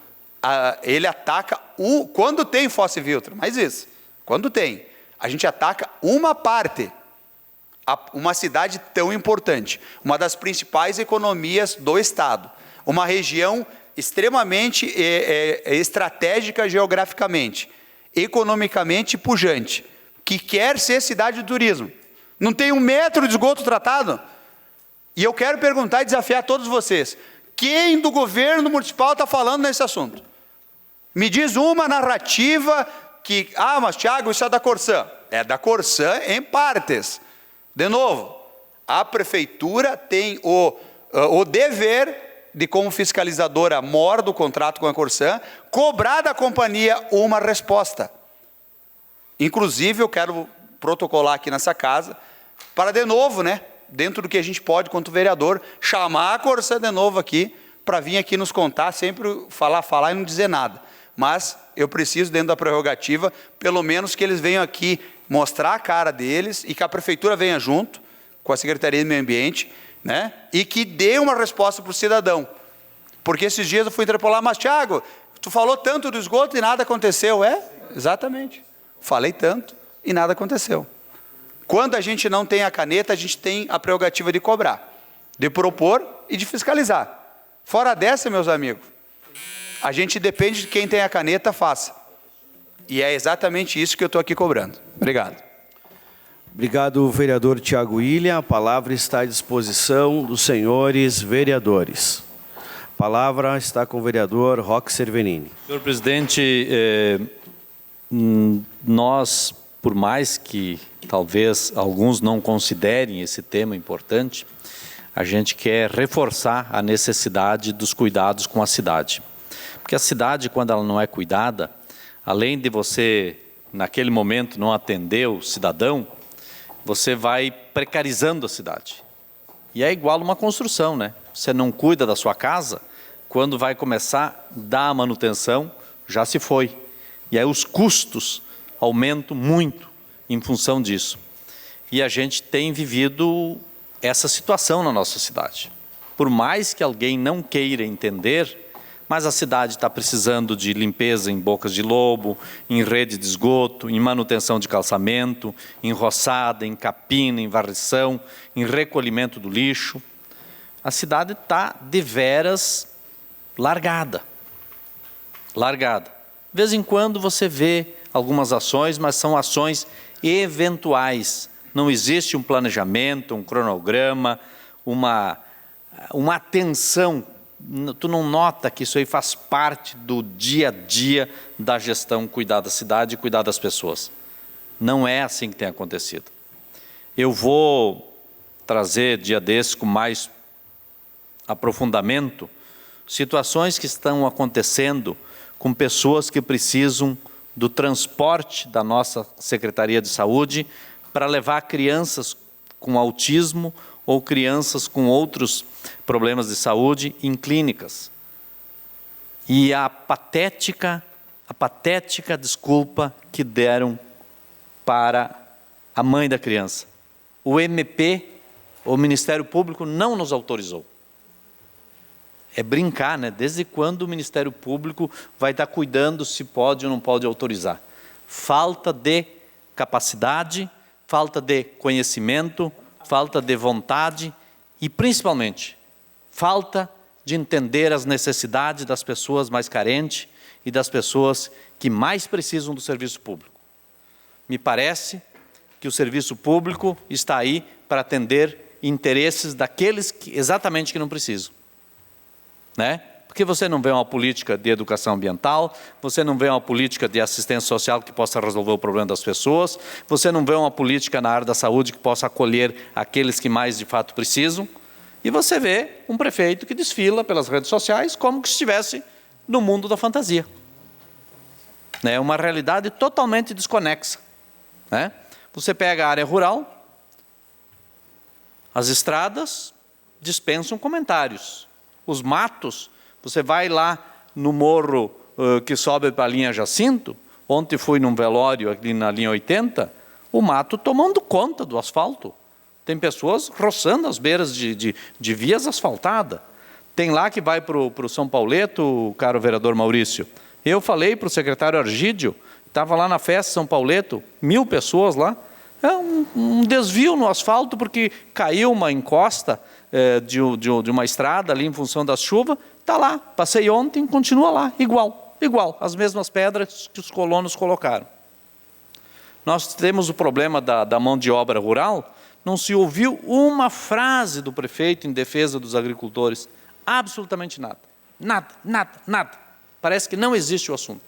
Speaker 7: ele ataca, quando tem fossa e filtro, mas isso, quando tem, a gente ataca uma parte, uma cidade tão importante, uma das principais economias do Estado, uma região extremamente estratégica geograficamente, economicamente pujante, que quer ser cidade de turismo, não tem 1 metro de esgoto tratado. E eu quero perguntar e desafiar todos vocês, quem do governo municipal está falando nesse assunto? Me diz uma narrativa que, mas Thiago, isso é da Corsã. É da Corsã em partes. De novo, a prefeitura tem o dever de, como fiscalizadora mor do contrato com a Corsã, cobrar da companhia uma resposta. Inclusive, eu quero protocolar aqui nessa casa, para de novo, né, dentro do que a gente pode, quanto vereador, chamar a Corsã de novo aqui, para vir aqui nos contar, sempre falar e não dizer nada. Mas eu preciso, dentro da prerrogativa, pelo menos que eles venham aqui mostrar a cara deles e que a prefeitura venha junto com a Secretaria de Meio Ambiente, né, e que dê uma resposta para o cidadão. Porque esses dias eu fui interpelar, mas Thiago, tu falou tanto do esgoto e nada aconteceu. Exatamente. Falei tanto e nada aconteceu. Quando a gente não tem a caneta, a gente tem a prerrogativa de cobrar, de propor e de fiscalizar. Fora dessa, meus amigos, a gente depende de quem tem a caneta, faça. E é exatamente isso que eu estou aqui cobrando. Obrigado.
Speaker 3: Obrigado, vereador Thiago William. A palavra está à disposição dos senhores vereadores. Palavra está com o vereador Roque Cervenini.
Speaker 5: Senhor presidente, nós, por mais que talvez alguns não considerem esse tema importante, a gente quer reforçar a necessidade dos cuidados com a cidade. Porque a cidade, quando ela não é cuidada, além de você, naquele momento, não atender o cidadão, você vai precarizando a cidade. E é igual uma construção, né? Você não cuida da sua casa, quando vai começar a dar a manutenção, já se foi. E aí os custos aumentam muito em função disso. E a gente tem vivido essa situação na nossa cidade. Por mais que alguém não queira entender, mas a cidade está precisando de limpeza em bocas de lobo, em rede de esgoto, em manutenção de calçamento, em roçada, em capina, em varrição, em recolhimento do lixo. A cidade está deveras largada. Largada. De vez em quando você vê algumas ações, mas são ações eventuais. Não existe um planejamento, um cronograma, uma atenção. Tu não nota que isso aí faz parte do dia a dia da gestão, cuidar da cidade e cuidar das pessoas. Não é assim que tem acontecido. Eu vou trazer dia desses com mais aprofundamento situações que estão acontecendo com pessoas que precisam do transporte da nossa Secretaria de Saúde para levar crianças com autismo ou crianças com outros problemas de saúde em clínicas. E a patética desculpa que deram para a mãe da criança. O MP, o Ministério Público, não nos autorizou. É brincar, né? Desde quando o Ministério Público vai estar cuidando se pode ou não pode autorizar? Falta de capacidade, falta de conhecimento, falta de vontade e, principalmente, falta de entender as necessidades das pessoas mais carentes e das pessoas que mais precisam do serviço público. Me parece que o serviço público está aí para atender interesses daqueles que exatamente que não precisam. Né? Porque você não vê uma política de educação ambiental, você não vê uma política de assistência social que possa resolver o problema das pessoas, você não vê uma política na área da saúde que possa acolher aqueles que mais de fato precisam, e você vê um prefeito que desfila pelas redes sociais como que estivesse no mundo da fantasia. É uma realidade totalmente desconexa. Né? Você pega a área rural, as estradas dispensam comentários. Os matos, você vai lá no morro que sobe para a linha Jacinto, ontem fui num velório ali na linha 80, o mato tomando conta do asfalto. Tem pessoas roçando as beiras de vias asfaltadas. Tem lá que vai para o São Pauleto, caro vereador Maurício. Eu falei para o secretário Argídio, estava lá na festa São Pauleto, 1000 pessoas lá. É um desvio no asfalto porque caiu uma encosta de uma estrada ali em função da chuva, está lá, passei ontem, continua lá, igual, as mesmas pedras que os colonos colocaram. Nós temos o problema da mão de obra rural, não se ouviu uma frase do prefeito em defesa dos agricultores, absolutamente nada, nada, parece que não existe o assunto.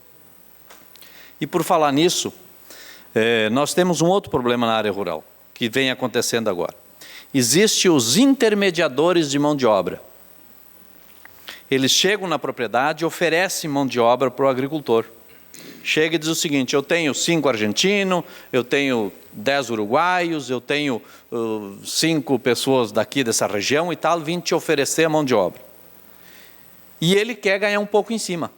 Speaker 5: E por falar nisso, nós temos um outro problema na área rural, que vem acontecendo agora. Existem os intermediadores de mão de obra. Eles chegam na propriedade e oferecem mão de obra para o agricultor. Chega e diz o seguinte, eu tenho 5 argentinos, eu tenho 10 uruguaios, eu tenho 5 pessoas daqui dessa região e tal, vim te oferecer a mão de obra. E ele quer ganhar um pouco em cima,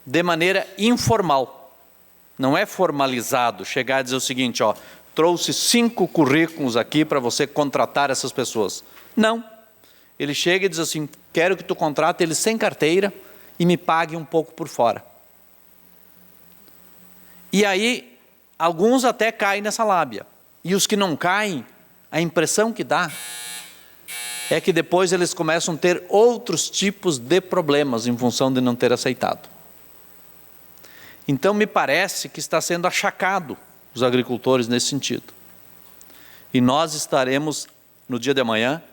Speaker 5: de maneira informal. Não é formalizado, chegar e dizer o seguinte, ó, trouxe 5 currículos aqui para você contratar essas pessoas. Não. Ele chega e diz assim, quero que tu contrate eles sem carteira e me pague um pouco por fora. E aí, alguns até caem nessa lábia. E os que não caem, a impressão que dá é que depois eles começam a ter outros tipos de problemas em função de não ter aceitado. Então, me parece que está sendo achacado os agricultores nesse sentido. E nós estaremos, no dia de amanhã,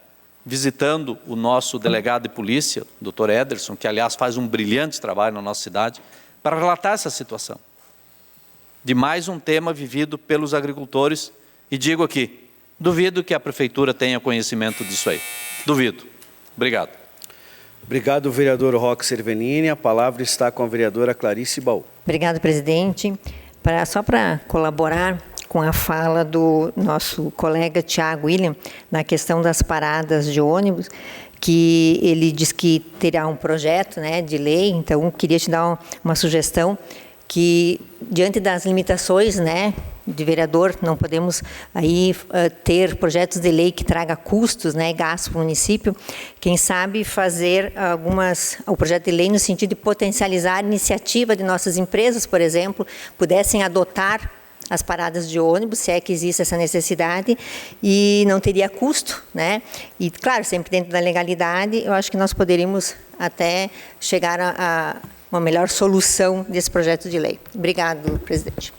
Speaker 5: visitando o nosso delegado de polícia, Dr. Ederson, que, aliás, faz um brilhante trabalho na nossa cidade, para relatar essa situação de mais um tema vivido pelos agricultores. E digo aqui, duvido que a Prefeitura tenha conhecimento disso aí. Duvido. Obrigado.
Speaker 3: Obrigado, vereador Roque Cervenini. A palavra está com a vereadora Clarice Baú.
Speaker 8: Obrigado, presidente. Só para colaborar com a fala do nosso colega Tiago William, na questão das paradas de ônibus, que ele diz que terá um projeto, né, de lei. Então, queria te dar uma sugestão que, diante das limitações, né, de vereador, não podemos aí ter projetos de lei que traga custos, né, e gastos para o município. Quem sabe fazer o projeto de lei no sentido de potencializar a iniciativa de nossas empresas, por exemplo, pudessem adotar as paradas de ônibus, se é que existe essa necessidade, e não teria custo, né? E, claro, sempre dentro da legalidade, eu acho que nós poderíamos até chegar a uma melhor solução desse projeto de lei. Obrigado, presidente.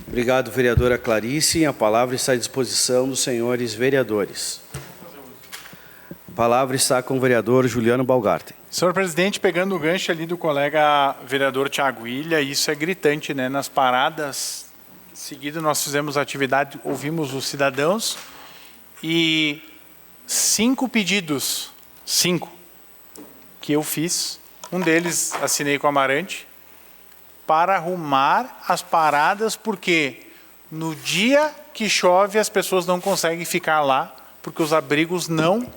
Speaker 3: Obrigado, vereadora Clarice. A palavra está à disposição dos senhores vereadores. A palavra está com o vereador Juliano Balgarten.
Speaker 6: Senhor presidente, pegando o gancho ali do colega vereador Tiago William, isso é gritante, né? Nas paradas, seguido nós fizemos atividade, ouvimos os cidadãos e 5 pedidos, 5, que eu fiz. Um deles assinei com a Amarante, para arrumar as paradas, porque no dia que chove as pessoas não conseguem ficar lá, porque os abrigos não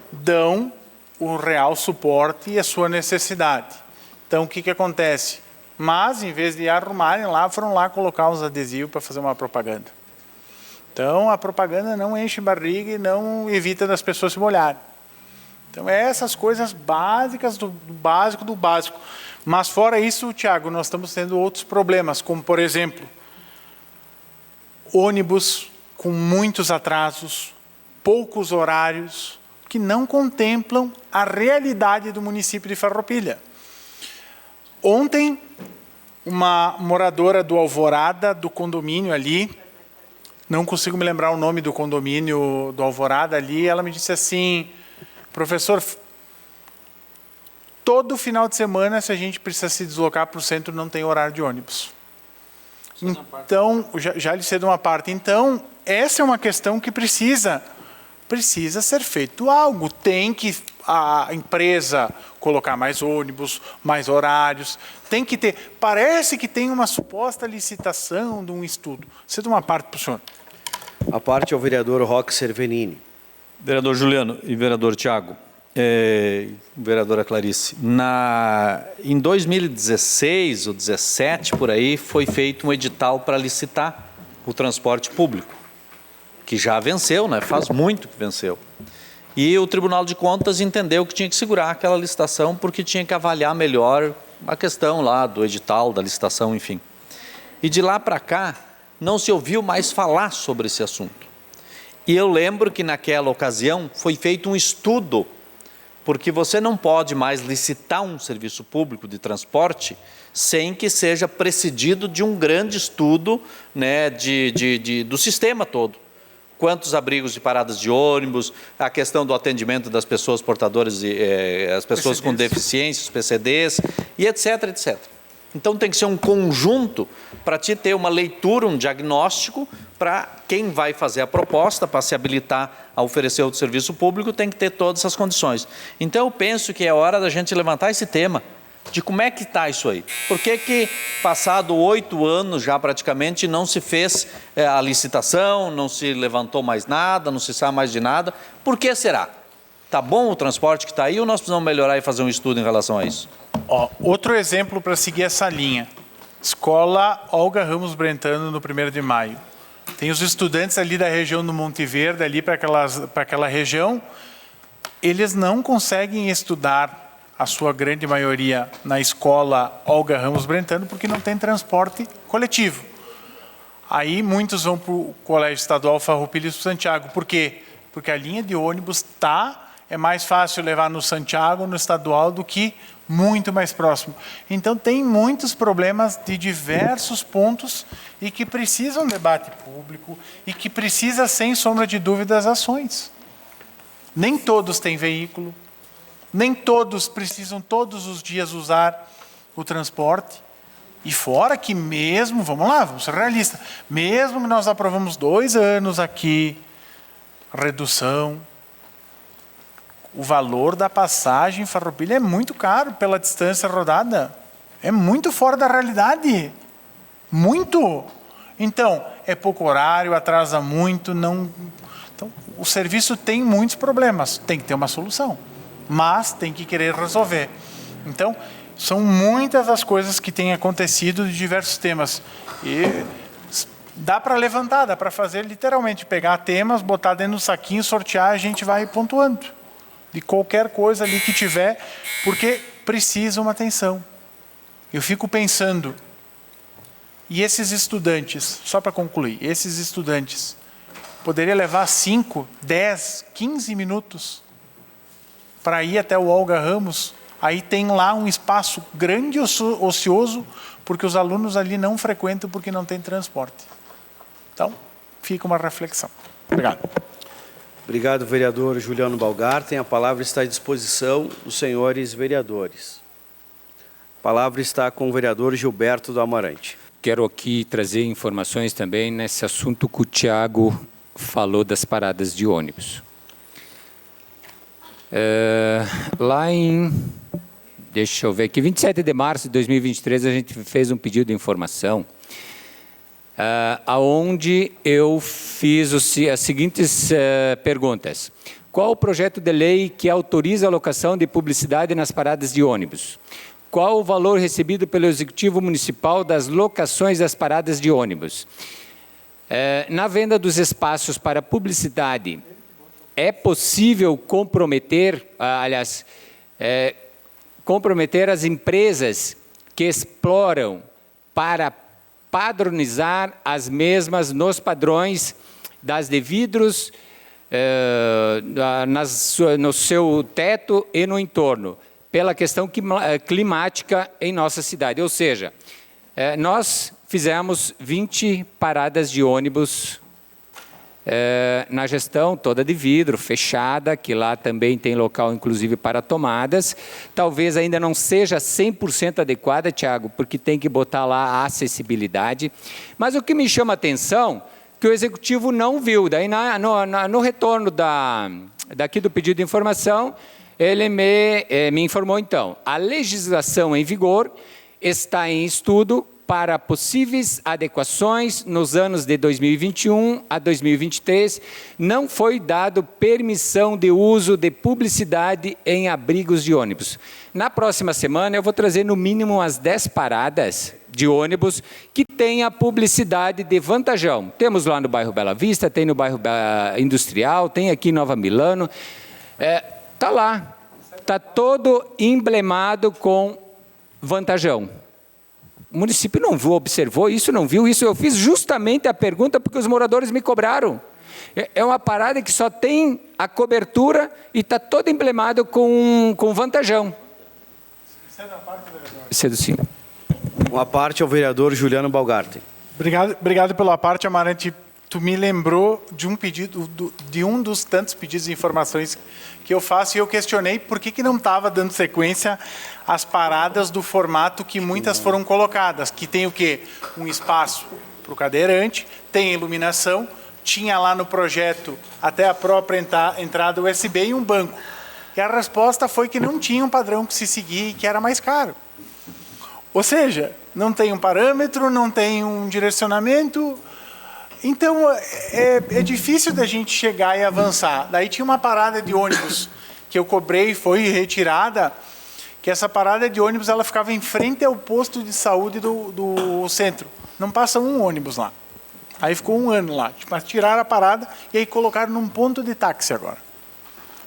Speaker 6: dão o real suporte e a sua necessidade. Então, o que acontece? Mas, em vez de arrumarem lá, foram lá colocar uns adesivos para fazer uma propaganda. Então, a propaganda não enche barriga e não evita das pessoas se molharem. Então, essas coisas básicas do básico do básico. Mas, fora isso, Tiago, nós estamos tendo outros problemas, como, por exemplo, ônibus com muitos atrasos, poucos horários, que não contemplam a realidade do município de Farroupilha. Ontem, uma moradora do Alvorada, do condomínio ali, não consigo me lembrar o nome do condomínio do Alvorada ali, ela me disse assim: professor, todo final de semana, se a gente precisa se deslocar para o centro, não tem horário de ônibus. Então, já lhe cedo uma parte. Então, essa é uma questão que precisa ser feito algo. Tem que a empresa colocar mais ônibus, mais horários. Tem que ter. Parece que tem uma suposta licitação de um estudo. Cedo uma parte para o senhor.
Speaker 3: A parte é o vereador Roque Cervenini.
Speaker 5: Vereador Juliano e vereador Tiago, vereadora Clarice, em 2016 ou 2017, por aí, foi feito um edital para licitar o transporte público, que já venceu, né? Faz muito que venceu. E o Tribunal de Contas entendeu que tinha que segurar aquela licitação porque tinha que avaliar melhor a questão lá do edital, da licitação, enfim. E de lá para cá, não se ouviu mais falar sobre esse assunto. E eu lembro que naquela ocasião foi feito um estudo, porque você não pode mais licitar um serviço público de transporte sem que seja precedido de um grande estudo, né, do sistema todo. Quantos abrigos de paradas de ônibus, a questão do atendimento das pessoas portadoras, as pessoas com deficiências, PCDs, e etc, etc. Então tem que ser um conjunto para te ter uma leitura, um diagnóstico, para quem vai fazer a proposta, para se habilitar a oferecer outro serviço público, tem que ter todas essas condições. Então eu penso que é hora da gente levantar esse tema, de como é que está isso aí. Por que passado 8 anos já praticamente não se fez a licitação, não se levantou mais nada, não se sabe mais de nada? Por que será? Está bom o transporte que está aí ou nós precisamos melhorar e fazer um estudo em relação a isso?
Speaker 6: Outro exemplo para seguir essa linha. Escola Olga Ramos Brentano, no 1º de maio. Tem os estudantes ali da região do Monte Verde, ali para aquela região. Eles não conseguem estudar, a sua grande maioria, na escola Olga Ramos Brentano, porque não tem transporte coletivo. Aí muitos vão para o Colégio Estadual Farroupilha e Santiago. Por quê? Porque a linha de ônibus é mais fácil levar no Santiago, no estadual, do que muito mais próximo. Então tem muitos problemas de diversos pontos e que precisam de debate público e que precisa, sem sombra de dúvidas, ações. Nem todos têm veículo, nem todos precisam todos os dias usar o transporte. E fora que mesmo, vamos lá, vamos ser realistas, mesmo que nós aprovamos 2 anos aqui, redução, o valor da passagem Farroupilha é muito caro pela distância rodada. É muito fora da realidade. Muito. Então, é pouco horário, atrasa muito, não... Então, o serviço tem muitos problemas, tem que ter uma solução, mas tem que querer resolver. Então, são muitas as coisas que têm acontecido de diversos temas. E dá para levantar, dá para fazer literalmente, pegar temas, botar dentro do saquinho, sortear, a gente vai pontuando. De qualquer coisa ali que tiver, porque precisa uma atenção. Eu fico pensando, e esses estudantes, só para concluir, esses estudantes, poderia levar 5, 10, 15 minutos para ir até o Olga Ramos, aí tem lá um espaço grande ocioso, porque os alunos ali não frequentam porque não tem transporte. Então, fica uma reflexão. Obrigado.
Speaker 3: Obrigado, vereador Juliano Balgarten. A palavra está à disposição dos senhores vereadores. A palavra está com o vereador Gilberto do Amarante.
Speaker 4: Quero aqui trazer informações também nesse assunto que o Tiago falou das paradas de ônibus. Deixa eu ver aqui, 27 de março de 2023, a gente fez um pedido de informação, aonde eu fiz as seguintes perguntas. Qual o projeto de lei que autoriza a alocação de publicidade nas paradas de ônibus? Qual o valor recebido pelo Executivo Municipal das locações das paradas de ônibus? Na venda dos espaços para publicidade, é possível comprometer, comprometer as empresas que exploram para padronizar as mesmas nos padrões das de vidros, no seu teto e no entorno, pela questão climática em nossa cidade. Ou seja, nós fizemos 20 paradas de ônibus na gestão toda de vidro, fechada, que lá também tem local, inclusive, para tomadas. Talvez ainda não seja 100% adequada, Tiago, porque tem que botar lá a acessibilidade. Mas o que me chama a atenção, que o Executivo não viu. Daí, no retorno daqui do pedido de informação, ele me informou, então, a legislação em vigor está em estudo para possíveis adequações nos anos de 2021 a 2023, não foi dado permissão de uso de publicidade em abrigos de ônibus. Na próxima semana eu vou trazer no mínimo umas 10 paradas de ônibus que tenha publicidade de vantajão. Temos lá no bairro Bela Vista, tem no bairro Industrial, tem aqui em Nova Milano. Está lá, está todo emblemado com vantajão. O município não observou isso, não viu isso. Eu fiz justamente a pergunta porque os moradores me cobraram. É uma parada que só tem a cobertura e está todo emblemado com vantajão. Cedo sim.
Speaker 3: Uma parte ao vereador Juliano Balgarten.
Speaker 6: Obrigado pela parte, Amarante. Tu me lembrou de um pedido, de um dos tantos pedidos de informações que eu faço, e eu questionei por que não estava dando sequência às paradas do formato que muitas foram colocadas, que tem o quê? Um espaço para o cadeirante, tem iluminação, tinha lá no projeto até a própria entrada USB e um banco. E a resposta foi que não tinha um padrão que se seguia e que era mais caro. Ou seja, não tem um parâmetro, não tem um direcionamento. Então, é difícil da gente chegar e avançar. Daí tinha uma parada de ônibus que eu cobrei, foi retirada, que essa parada de ônibus ela ficava em frente ao posto de saúde do centro. Não passa um ônibus lá. Aí ficou um ano lá. Mas tiraram a parada e aí colocaram num ponto de táxi agora.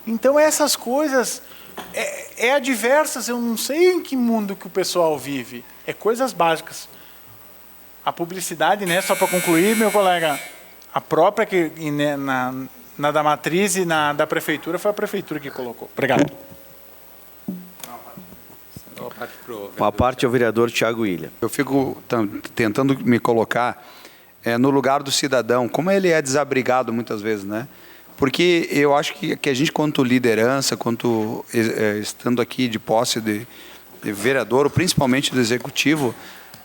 Speaker 6: Então, essas coisas adversas, eu não sei em que mundo que o pessoal vive. É coisas básicas. A publicidade, né, só para concluir, meu colega, a própria que na da matriz e na da prefeitura, foi a prefeitura que colocou. Obrigado.
Speaker 3: Uma parte ao vereador Tiago William.
Speaker 7: Eu fico tentando me colocar no lugar do cidadão, como ele é desabrigado muitas vezes, né? Porque eu acho que a gente, quanto liderança, quanto estando aqui de posse de vereador, ou principalmente do executivo,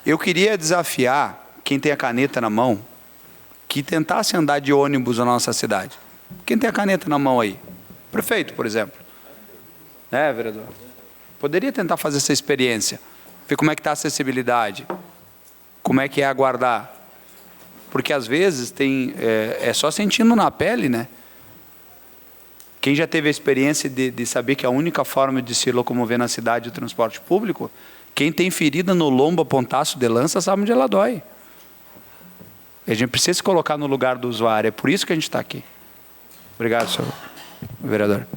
Speaker 7: eu queria desafiar quem tem a caneta na mão que tentasse andar de ônibus na nossa cidade. Quem tem a caneta na mão aí? Prefeito, por exemplo. Vereador? Poderia tentar fazer essa experiência, ver como é que está a acessibilidade, como é que é aguardar. Porque, às vezes, é só sentindo na pele, né? Quem já teve a experiência de saber que a única forma de se locomover na cidade é o transporte público, quem tem ferida no lombo, pontaço de lança, sabe onde ela dói. A gente precisa se colocar no lugar do usuário, é por isso que a gente está aqui. Obrigado, senhor vereador.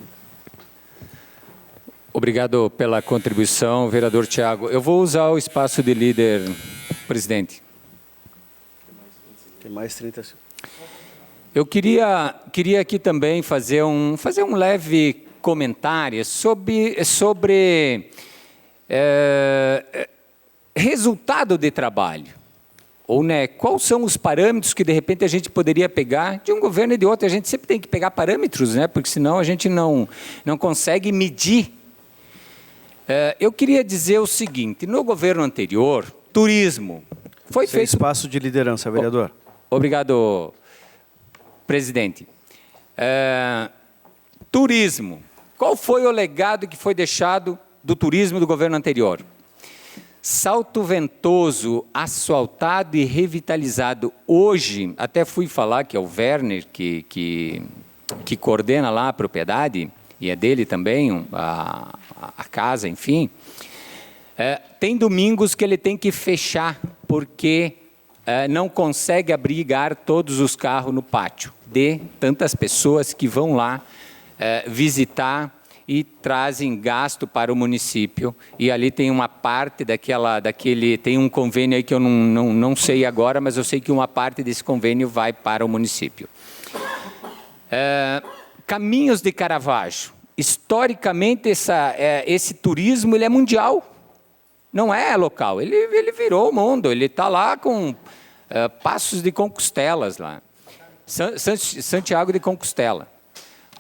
Speaker 4: Obrigado pela contribuição, vereador Tiago. Eu vou usar o espaço de líder, presidente.
Speaker 3: Tem mais 30 segundos.
Speaker 4: Eu queria aqui também fazer um leve comentário sobre resultado de trabalho. Ou, quais são os parâmetros que, de repente, a gente poderia pegar de um governo e de outro? A gente sempre tem que pegar parâmetros, porque senão a gente não consegue medir. Eu queria dizer o seguinte, no governo anterior, turismo foi feito...
Speaker 3: Espaço de liderança, vereador.
Speaker 4: Obrigado, presidente. Turismo. Qual foi o legado que foi deixado do turismo do governo anterior? Salto Ventoso, asfaltado e revitalizado. Hoje, até fui falar que é o Werner que coordena lá a propriedade, e é dele também, a casa, enfim. Tem domingos que ele tem que fechar, porque não consegue abrigar todos os carros no pátio, de tantas pessoas que vão lá visitar e trazem gasto para o município. E ali tem uma parte tem um convênio aí que eu não sei agora, mas eu sei que uma parte desse convênio vai para o município. Caminhos de Caravaggio. Historicamente, esse turismo ele é mundial, não é local. Ele virou o mundo, ele está lá com Passos de Compostelas, lá. Santiago de Compostela.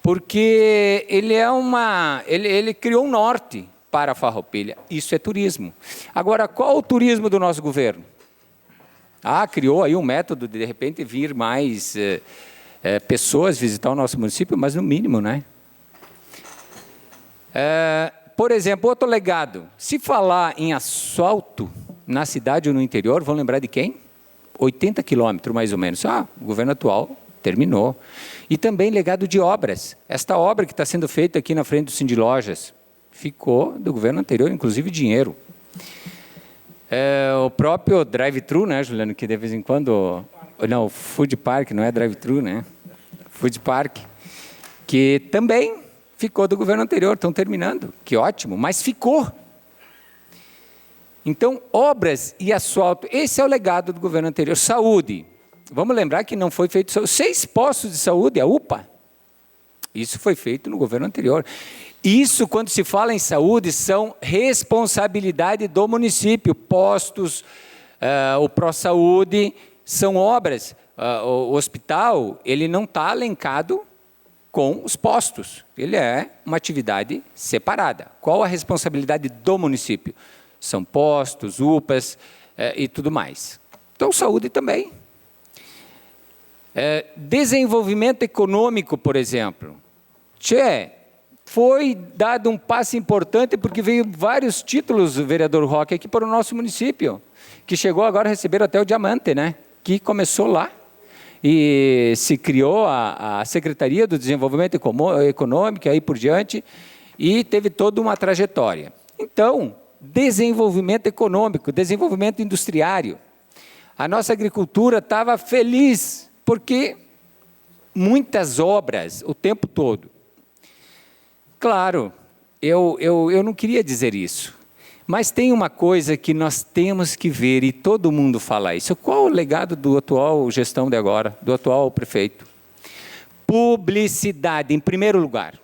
Speaker 4: Porque ele criou um norte para a Farroupilha. Isso é turismo. Agora, qual o turismo do nosso governo? Criou aí um método de repente vir mais pessoas visitar o nosso município, mas no mínimo, né? Por exemplo, outro legado. Se falar em asfalto na cidade ou no interior, vão lembrar de quem? 80 quilômetros, mais ou menos. O governo atual terminou. E também legado de obras. Esta obra que está sendo feita aqui na frente do Cindy Lojas ficou do governo anterior, inclusive dinheiro. O próprio drive-thru, né, Juliano, que de vez em quando... Não, food park, não é drive-thru, né? Food park, que também ficou do governo anterior, estão terminando. Que ótimo, mas ficou. Então, obras e asfalto, esse é o legado do governo anterior. Saúde. Vamos lembrar que não foi feito 6 postos de saúde, a UPA. Isso foi feito no governo anterior. Isso, quando se fala em saúde, são responsabilidade do município. Postos, o ProSaúde, são obras. O hospital, ele não está alencado com os postos. Ele é uma atividade separada. Qual a responsabilidade do município? São postos, UPAs e tudo mais. Então, saúde também. Desenvolvimento econômico, por exemplo. Foi dado um passo importante porque veio vários títulos, vereador Roque, aqui para o nosso município, que chegou agora a receber até o diamante, né? Que começou lá. E se criou a Secretaria do Desenvolvimento Econômico, aí por diante, e teve toda uma trajetória. Então, desenvolvimento econômico, desenvolvimento industriário. A nossa agricultura estava feliz, porque muitas obras o tempo todo. Claro, eu não queria dizer isso, mas tem uma coisa que nós temos que ver, e todo mundo fala isso. Qual o legado do atual gestão de agora, do atual prefeito? Publicidade, em primeiro lugar.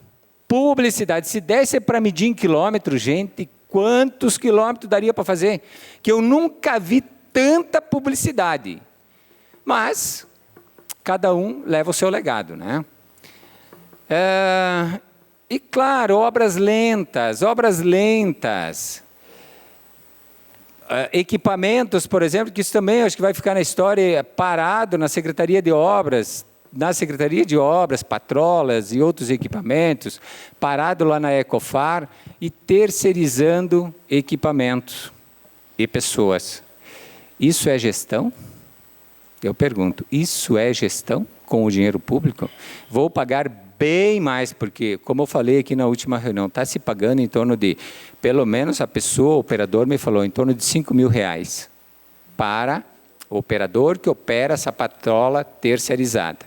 Speaker 4: Publicidade. Se desse para medir em quilômetros, gente, quantos quilômetros daria para fazer? Que eu nunca vi tanta publicidade. Mas cada um leva o seu legado, né? E, claro, obras lentas. Equipamentos, por exemplo, que isso também acho que vai ficar na história, parado na Secretaria de Obras, patrolas e outros equipamentos, parado lá na Ecofar e terceirizando equipamentos e pessoas. Isso é gestão? Eu pergunto, isso é gestão com o dinheiro público? Vou pagar bem mais, porque, como eu falei aqui na última reunião, está se pagando em torno de, pelo menos a pessoa, o operador me falou, em torno de R$5.000 para o operador que opera essa patrola terceirizada.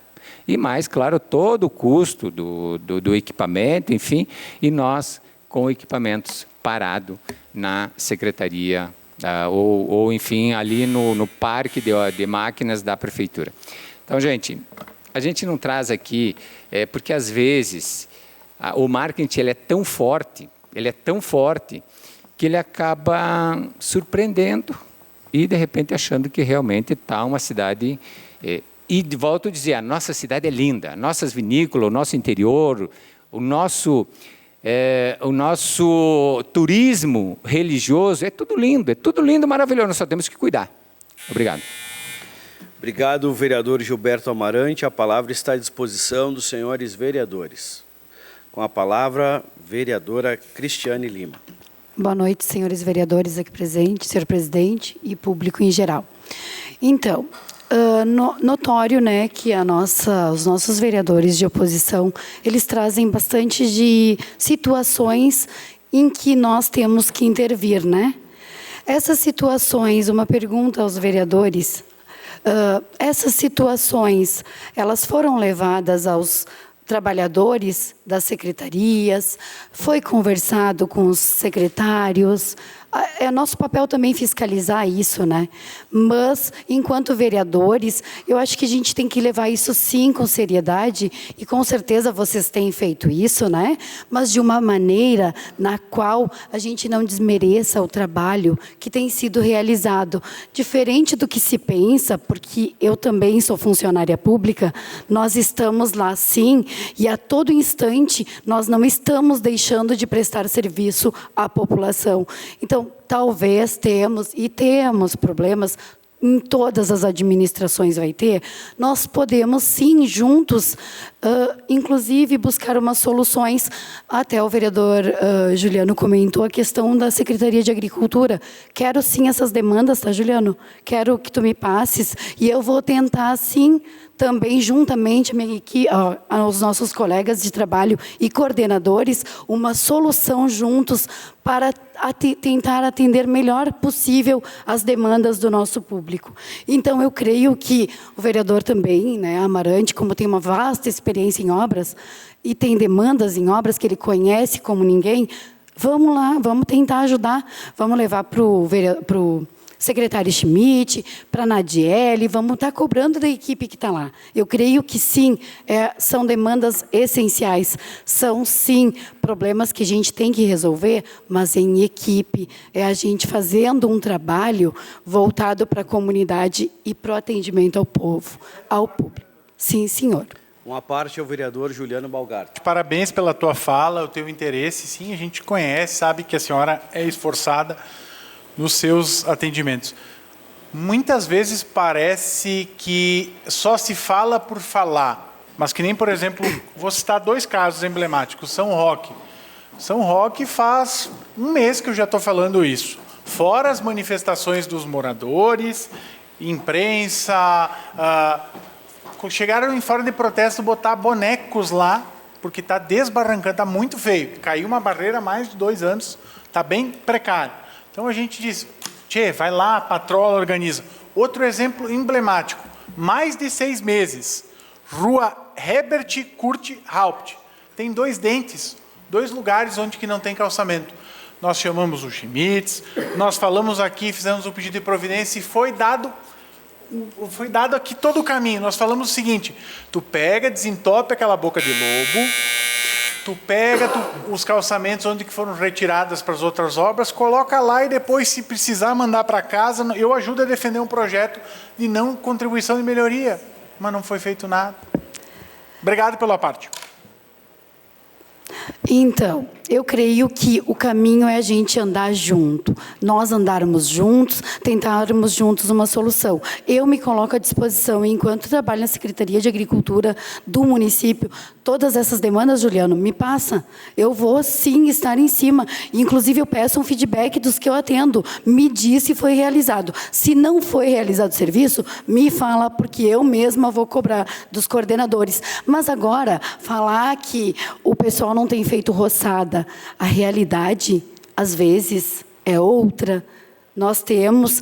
Speaker 4: E mais, claro, todo o custo do equipamento, enfim, e nós com equipamentos parado na secretaria, ou enfim, ali no parque de máquinas da prefeitura. Então, gente, a gente não traz aqui, porque às vezes o marketing ele é tão forte, que ele acaba surpreendendo e, de repente, achando que realmente está uma cidade... E volto a dizer, a nossa cidade é linda, nossas vinícolas, o nosso interior, o nosso turismo religioso, é tudo lindo, maravilhoso, nós só temos que cuidar. Obrigado.
Speaker 3: Obrigado, vereador Gilberto Amarante. A palavra está à disposição dos senhores vereadores. Com a palavra, vereadora Cristiane Lima.
Speaker 9: Boa noite, senhores vereadores aqui presentes, senhor presidente e público em geral. Então, notório, né, que os nossos vereadores de oposição, eles trazem bastante de situações em que nós temos que intervir, né? Essas situações, uma pergunta aos vereadores, essas situações, elas foram levadas aos trabalhadores das secretarias, foi conversado com os secretários. É nosso papel também fiscalizar isso, né? Mas, enquanto vereadores, eu acho que a gente tem que levar isso sim com seriedade, e com certeza vocês têm feito isso, né? Mas de uma maneira na qual a gente não desmereça o trabalho que tem sido realizado. Diferente do que se pensa, porque eu também sou funcionária pública, nós estamos lá sim, e a todo instante nós não estamos deixando de prestar serviço à população. Então, talvez temos problemas, em todas as administrações vai ter, nós podemos sim, juntos, inclusive buscar umas soluções. Até o vereador Juliano comentou a questão da Secretaria de Agricultura. Quero sim essas demandas, tá, Juliano? Quero que tu me passes, e eu vou tentar sim, também juntamente aos nossos colegas de trabalho e coordenadores, uma solução juntos para tentar atender melhor possível as demandas do nosso público. Então, eu creio que o vereador também, né, Amarante, como tem uma vasta experiência em obras e tem demandas em obras que ele conhece como ninguém, vamos lá, vamos tentar ajudar, vamos levar para o secretário Schmidt, para a Nadiele, vamos estar cobrando da equipe que está lá. Eu creio que sim, são demandas essenciais, são sim problemas que a gente tem que resolver, mas em equipe, é a gente fazendo um trabalho voltado para a comunidade e para o atendimento ao povo, ao público. Sim, senhor.
Speaker 3: Uma parte é o vereador Juliano Balgart.
Speaker 6: Parabéns pela tua fala, o teu interesse. Sim, a gente conhece, sabe que a senhora é esforçada nos seus atendimentos. Muitas vezes parece que só se fala por falar, mas que nem, por exemplo, vou citar 2 casos emblemáticos. São Roque. São Roque faz 1 mês que eu já estou falando isso. Fora as manifestações dos moradores, imprensa, chegaram em fora de protesto botar bonecos lá, porque está desbarrancando, está muito feio. Caiu uma barreira há mais de 2 anos, está bem precário. Então a gente diz, vai lá, patrola, organiza. Outro exemplo emblemático, mais de 6 meses, Rua Herbert Kurt Haupt. Tem 2 dentes, 2 lugares onde que não tem calçamento. Nós chamamos o Schmitz, nós falamos aqui, fizemos um pedido de providência e foi dado aqui todo o caminho. Nós falamos o seguinte, tu pega, desentope aquela boca de lobo, tu pega os calçamentos onde que foram retiradas para as outras obras, coloca lá e depois, se precisar mandar para casa, eu ajudo a defender um projeto de não contribuição de melhoria. Mas não foi feito nada. Obrigado pela parte.
Speaker 9: Então, eu creio que o caminho é a gente andar junto, nós andarmos juntos, tentarmos juntos uma solução. Eu me coloco à disposição, enquanto trabalho na Secretaria de Agricultura do município, todas essas demandas, Juliano, me passa. Eu vou, sim, estar em cima. Inclusive, eu peço um feedback dos que eu atendo. Me diz se foi realizado. Se não foi realizado o serviço, me fala, porque eu mesma vou cobrar dos coordenadores. Mas agora, falar que o pessoal não tem feito roçada, a realidade, às vezes, é outra. Nós temos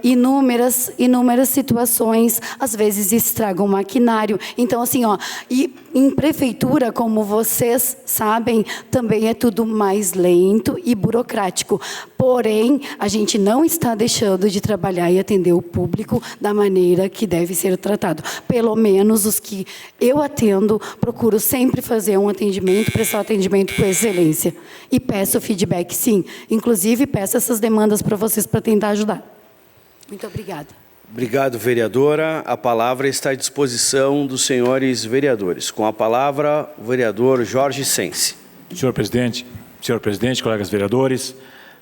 Speaker 9: inúmeras situações, às vezes estragam maquinário. Então, assim, ó, e em prefeitura, como vocês sabem, também é tudo mais lento e burocrático. Porém, a gente não está deixando de trabalhar e atender o público da maneira que deve ser tratado. Pelo menos os que eu atendo, procuro sempre fazer um atendimento, prestar atendimento com excelência. E peço feedback, sim. Inclusive, peço essas demandas para vocês, para tentar ajudar. Muito obrigada.
Speaker 3: Obrigado, vereadora. A palavra está à disposição dos senhores vereadores. Com a palavra, o vereador Jorge Sense.
Speaker 10: Senhor presidente, colegas vereadores,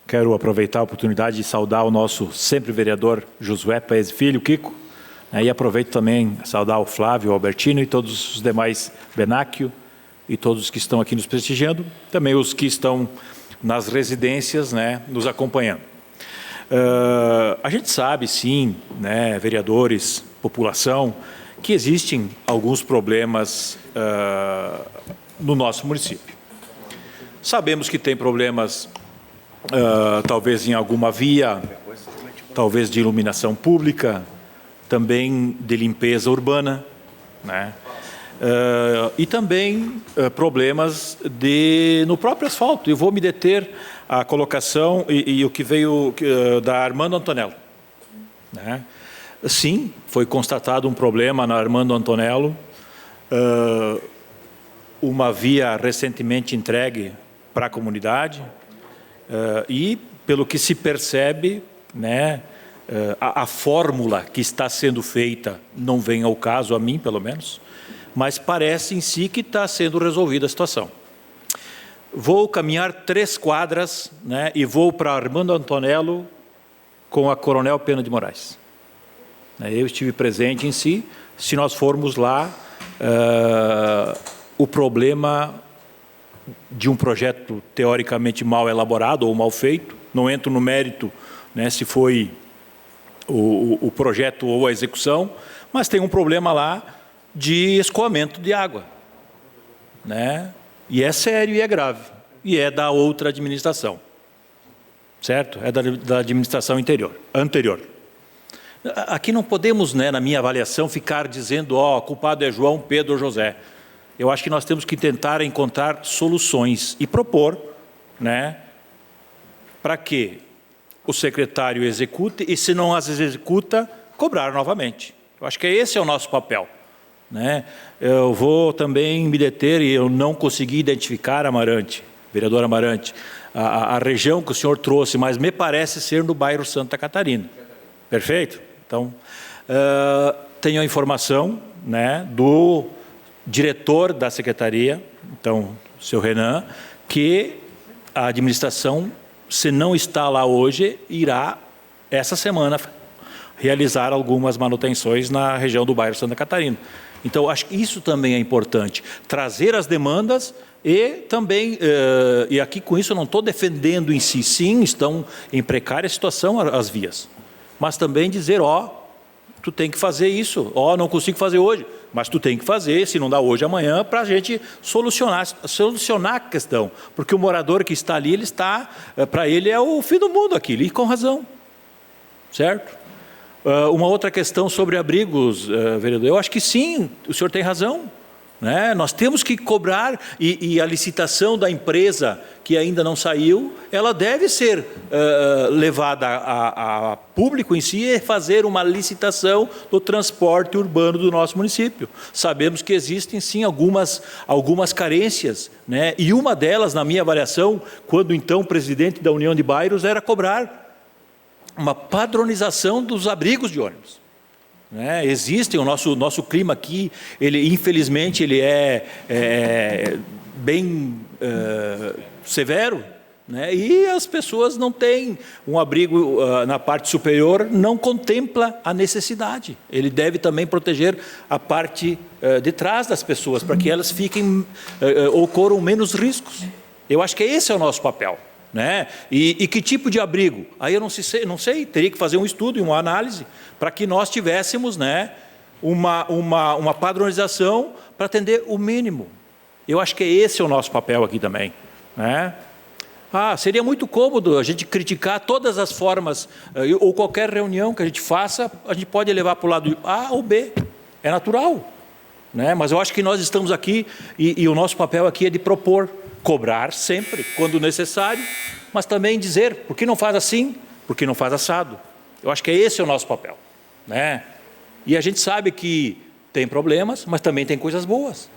Speaker 10: quero aproveitar a oportunidade de saudar o nosso sempre vereador Josué Paes Filho, Kiko, e aproveito também saudar o Flávio, o Albertino e todos os demais, Benáquio, e todos os que estão aqui nos prestigiando, também os que estão nas residências, né, nos acompanhando. A gente sabe, sim, né, vereadores, população, que existem alguns problemas no nosso município. Sabemos que tem problemas, talvez em alguma via, talvez de iluminação pública, também de limpeza urbana, né? E também problemas no próprio asfalto. Eu vou me deter à colocação e o que veio da Armando Antonello, né? Sim, foi constatado um problema na Armando Antonello, uma via recentemente entregue para a comunidade, e pelo que se percebe, né, a fórmula que está sendo feita não vem ao caso, a mim pelo menos, mas parece em si que está sendo resolvida a situação. Vou caminhar 3 quadras, né, e vou para Armando Antonello com a Coronel Pena de Moraes. Eu estive presente em si. Se nós formos lá, o problema de um projeto teoricamente mal elaborado ou mal feito, não entro no mérito, né, se foi o projeto ou a execução, mas tem um problema lá de escoamento de água, né? E é sério e é grave, e é da outra administração, certo? É da administração anterior. Aqui não podemos, né, na minha avaliação, ficar dizendo, ó, culpado é João, Pedro ou José. Eu acho que nós temos que tentar encontrar soluções e propor, né, para que o secretário execute e, se não as executa, cobrar novamente. Eu acho que esse é o nosso papel, né? Eu vou também me deter, e eu não consegui identificar, Amarante, vereador Amarante, a região que o senhor trouxe, mas me parece ser no bairro Santa Catarina. Perfeito? Então, tenho a informação, né, do diretor da secretaria, então, o seu Renan, que a administração, se não está lá hoje, irá, essa semana, realizar algumas manutenções na região do bairro Santa Catarina. Então, acho que isso também é importante, trazer as demandas e também, e aqui com isso eu não estou defendendo em si, sim, estão em precária situação as vias, mas também dizer, ó, tu tem que fazer isso, ó, não consigo fazer hoje, mas tu tem que fazer, se não dá hoje, amanhã, para a gente solucionar a questão, porque o morador que está ali, para ele é o fim do mundo aquilo, e com razão, certo? Uma outra questão sobre abrigos, vereador, eu acho que sim, o senhor tem razão, né? Nós temos que cobrar, e a licitação da empresa que ainda não saiu, ela deve ser levada a público em si e fazer uma licitação do transporte urbano do nosso município. Sabemos que existem sim algumas carências, né? E uma delas, na minha avaliação, quando então presidente da União de Bairros, era cobrar uma padronização dos abrigos de ônibus, né? Existem, o nosso clima aqui, ele infelizmente ele é bem severo, né? E as pessoas não têm um abrigo na parte superior, não contempla a necessidade. Ele deve também proteger a parte de trás das pessoas, para que elas fiquem, ocorram menos riscos. Eu acho que esse é o nosso papel, né? E que tipo de abrigo? Aí eu não sei, teria que fazer um estudo e uma análise para que nós tivéssemos, né, uma padronização para atender o mínimo. Eu acho que esse é o nosso papel aqui também, né? Seria muito cômodo a gente criticar todas as formas, ou qualquer reunião que a gente faça, a gente pode levar para o lado A ou B. É natural, né? Mas eu acho que nós estamos aqui, e o nosso papel aqui é de propor, cobrar sempre, quando necessário, mas também dizer, por que não faz assim, por que não faz assado? Eu acho que esse é o nosso papel, né? E a gente sabe que tem problemas, mas também tem coisas boas,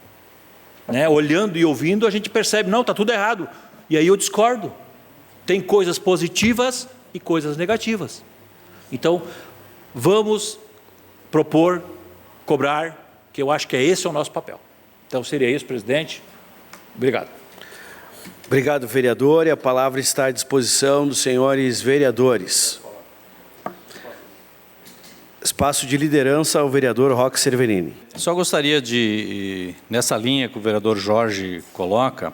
Speaker 10: né? Olhando e ouvindo, a gente percebe, não, está tudo errado. E aí eu discordo. Tem coisas positivas e coisas negativas. Então, vamos propor, cobrar, que eu acho que esse é o nosso papel. Então, seria isso, presidente. Obrigado.
Speaker 3: Obrigado, vereador. E a palavra está à disposição dos senhores vereadores. Espaço de liderança ao vereador Roque Cerverini.
Speaker 5: Só gostaria de, nessa linha que o vereador Jorge coloca,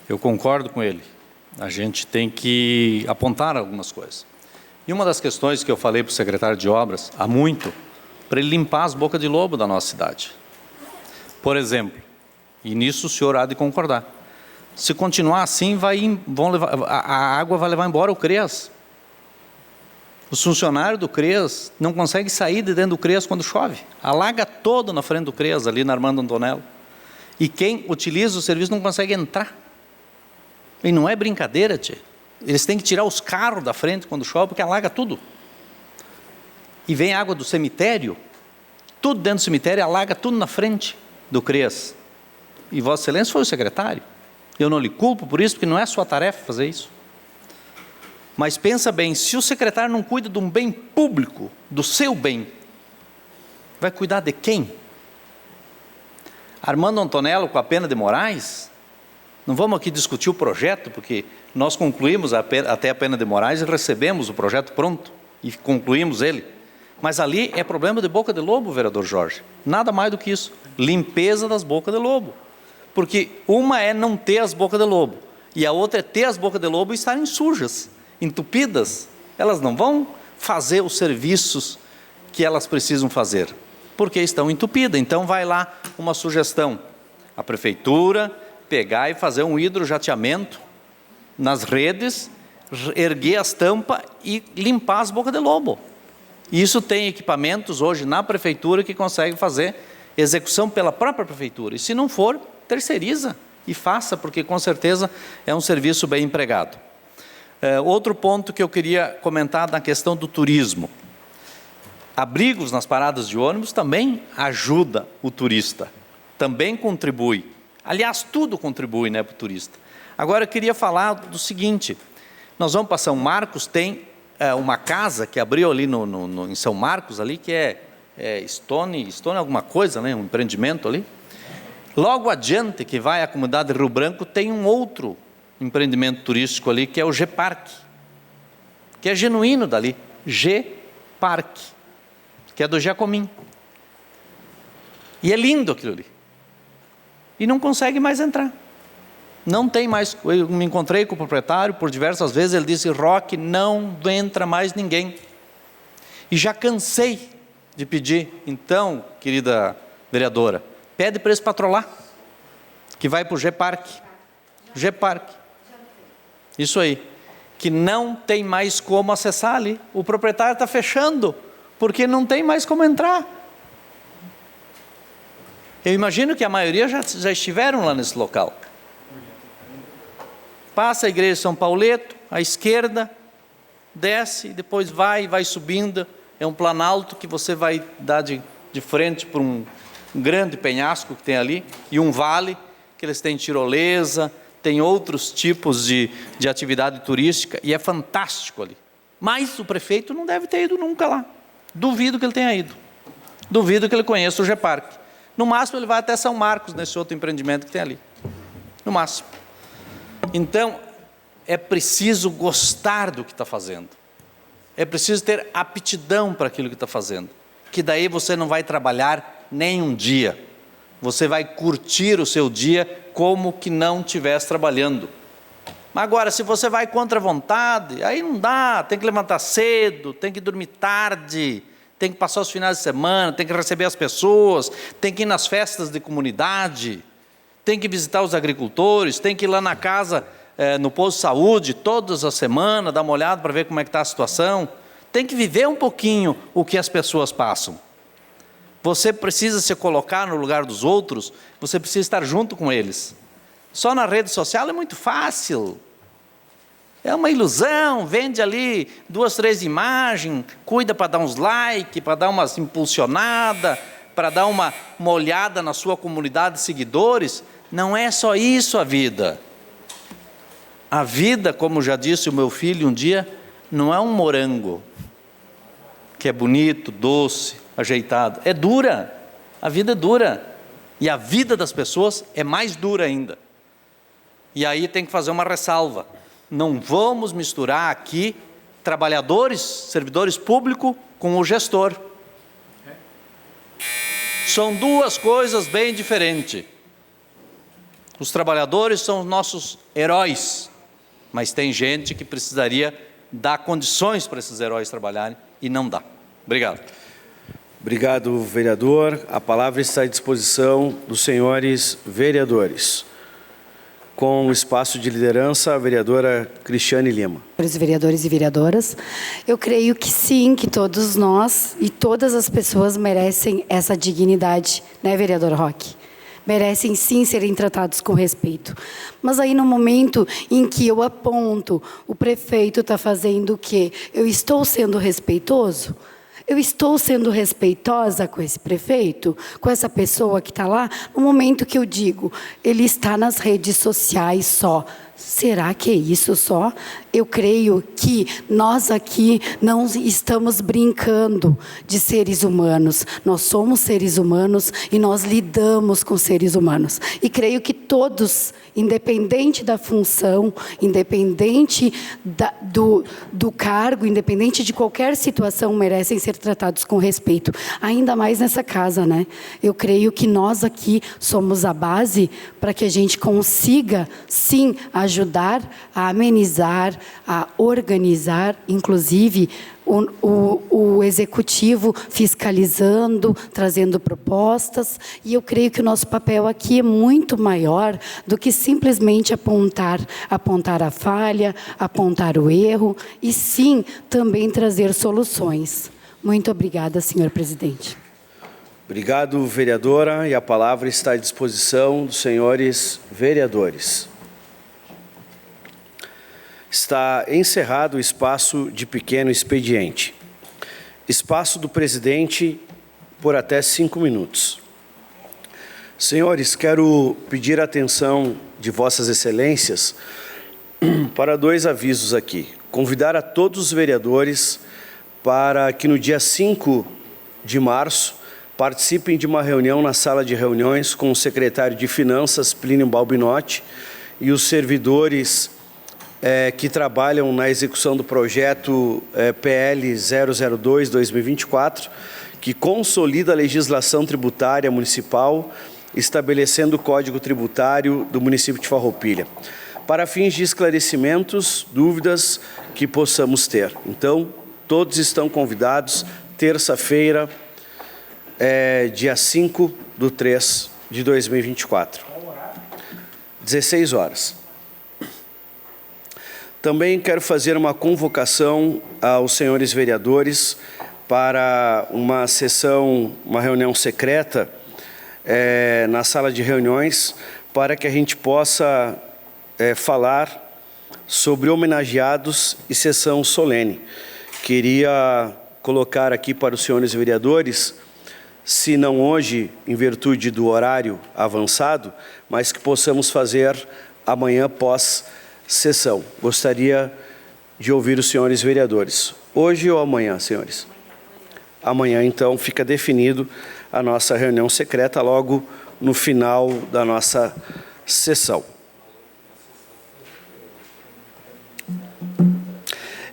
Speaker 5: eu concordo com ele. A gente tem que apontar algumas coisas. E uma das questões que eu falei para o secretário de obras, há muito, para ele limpar as bocas de lobo da nossa cidade. Por exemplo, e nisso o senhor há de concordar, se continuar assim, a água vai levar embora o CREAS. Os funcionários do CREAS não conseguem sair de dentro do CREAS quando chove. Alaga todo na frente do CREAS, ali na Armando Antonello. E quem utiliza o serviço não consegue entrar. E não é brincadeira, tchê. Eles têm que tirar os carros da frente quando chove, porque alaga tudo. E vem água do cemitério, tudo dentro do cemitério, alaga tudo na frente do CREAS. E Vossa Excelência foi o secretário. Eu não lhe culpo por isso, porque não é sua tarefa fazer isso. Mas pensa bem, se o secretário não cuida de um bem público, do seu bem, vai cuidar de quem? Armando Antonello com a Pena de Moraes? Não vamos aqui discutir o projeto, porque nós concluímos até a Pena de Moraes e recebemos o projeto pronto e concluímos ele. Mas ali é problema de boca de lobo, vereador Jorge. Nada mais do que isso. Limpeza das bocas de lobo. Porque uma é não ter as bocas de lobo, e a outra é ter as bocas de lobo e estarem sujas, entupidas. Elas não vão fazer os serviços que elas precisam fazer, porque estão entupidas. Então vai lá uma sugestão. A prefeitura pegar e fazer um hidrojateamento nas redes, erguer as tampas e limpar as bocas de lobo. Isso tem equipamentos hoje na prefeitura que conseguem fazer execução pela própria prefeitura. E se não for, terceiriza e faça, porque com certeza é um serviço bem empregado. Outro ponto que eu queria comentar na questão do turismo. Abrigos nas paradas de ônibus também ajuda o turista, também contribui. Aliás, tudo contribui, né, para o turista. Agora, eu queria falar do seguinte, nós vamos para São Marcos, tem uma casa que abriu ali em São Marcos, ali, que é Stone alguma coisa, né, um empreendimento ali. Logo adiante, que vai à comunidade de Rio Branco, tem um outro empreendimento turístico ali, que é o G-Park, que é genuíno dali, G-Park, que é do Jacomim. E é lindo aquilo ali. E não consegue mais entrar. Não tem mais. Eu me encontrei com o proprietário por diversas vezes, ele disse, Roque, não entra mais ninguém. E já cansei de pedir, então, querida vereadora, pede para eles patrolar, que vai para o G-Park. G-Park. Isso aí. Que não tem mais como acessar ali. O proprietário está fechando, porque não tem mais como entrar. Eu imagino que a maioria já estiveram lá nesse local. Passa a igreja de São Pauleto, à esquerda, desce, depois vai subindo. É um planalto que você vai dar de frente para um grande penhasco que tem ali, e um vale, que eles têm tirolesa, tem outros tipos de atividade turística, e é fantástico ali. Mas o prefeito não deve ter ido nunca lá. Duvido que ele tenha ido. Duvido que ele conheça o G-Park. No máximo, ele vai até São Marcos, nesse outro empreendimento que tem ali. No máximo. Então, é preciso gostar do que está fazendo. É preciso ter aptidão para aquilo que está fazendo. Que daí você não vai trabalhar nem um dia. Você vai curtir o seu dia como que não estivesse trabalhando. Mas agora, se você vai contra a vontade, aí não dá, tem que levantar cedo, tem que dormir tarde, tem que passar os finais de semana, tem que receber as pessoas, tem que ir nas festas de comunidade, tem que visitar os agricultores, tem que ir lá na casa, no posto de saúde, todas as semanas, dar uma olhada para ver como é que está a situação. Tem que viver um pouquinho o que as pessoas passam. Você precisa se colocar no lugar dos outros, você precisa estar junto com eles. Só na rede social é muito fácil. É uma ilusão, vende ali 2, 3 imagens, cuida para dar uns likes, para dar umas impulsionadas, para dar uma olhada na sua comunidade de seguidores. Não é só isso a vida. A vida, como já disse o meu filho um dia, não é um morango, que é bonito, doce, ajeitado. É dura, a vida é dura. E a vida das pessoas é mais dura ainda. E aí tem que fazer uma ressalva. Não vamos misturar aqui trabalhadores, servidores públicos, com o gestor. São duas coisas bem diferentes. Os trabalhadores são os nossos heróis, mas tem gente que precisaria dar condições para esses heróis trabalharem e não dá. Obrigado.
Speaker 3: Obrigado, vereador. A palavra está à disposição dos senhores vereadores. Com o espaço de liderança, a vereadora Cristiane Lima.
Speaker 9: Senhores vereadores e vereadoras, eu creio que sim, que todos nós e todas as pessoas merecem essa dignidade, né, vereador Roque? Merecem sim serem tratados com respeito. Mas aí no momento em que eu aponto, o prefeito está fazendo o quê? Eu estou sendo respeitoso? Eu estou sendo respeitosa com esse prefeito, com essa pessoa que está lá? No momento que eu digo, ele está nas redes sociais só. Será que é isso só? Eu creio que nós aqui não estamos brincando de seres humanos. Nós somos seres humanos e nós lidamos com seres humanos. E creio que todos, independente da função, independente do cargo, independente de qualquer situação, merecem ser tratados com respeito. Ainda mais nessa casa, né? Eu creio que nós aqui somos a base para que a gente consiga, sim, ajudar a amenizar, a organizar, inclusive, o executivo fiscalizando, trazendo propostas, e eu creio que o nosso papel aqui é muito maior do que simplesmente apontar a falha, apontar o erro, e sim, também trazer soluções. Muito obrigada, senhor presidente.
Speaker 3: Obrigado, vereadora, e a palavra está à disposição dos senhores vereadores. Está encerrado o espaço de pequeno expediente. Espaço do presidente por até 5 minutos. Senhores, quero pedir a atenção de vossas excelências para 2 avisos aqui. Convidar a todos os vereadores para que no dia 5 de março participem de uma reunião na sala de reuniões com o secretário de Finanças, Plínio Balbinotti, e os servidores que trabalham na execução do projeto PL 002-2024, que consolida a legislação tributária municipal, estabelecendo o Código Tributário do município de Farroupilha, para fins de esclarecimentos, dúvidas que possamos ter. Então, todos estão convidados, terça-feira, dia 5/3/2024, 16 horas. Também quero fazer uma convocação aos senhores vereadores para uma sessão, uma reunião secreta na sala de reuniões, para que a gente possa falar sobre homenageados e sessão solene. Queria colocar aqui para os senhores vereadores, se não hoje, em virtude do horário avançado, mas que possamos fazer amanhã pós-sessão. Gostaria de ouvir os senhores vereadores. Hoje ou amanhã, senhores? Amanhã, então, fica definido a nossa reunião secreta logo no final da nossa sessão.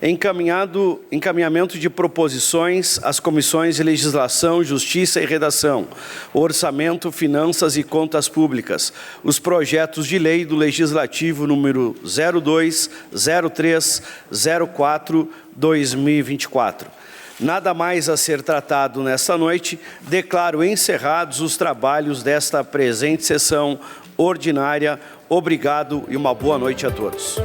Speaker 3: Encaminhamento de proposições às comissões de Legislação, Justiça e Redação, Orçamento, Finanças e Contas Públicas, os projetos de lei do Legislativo número 02, 03, 04, 2024. Nada mais a ser tratado nesta noite, declaro encerrados os trabalhos desta presente sessão ordinária. Obrigado e uma boa noite a todos.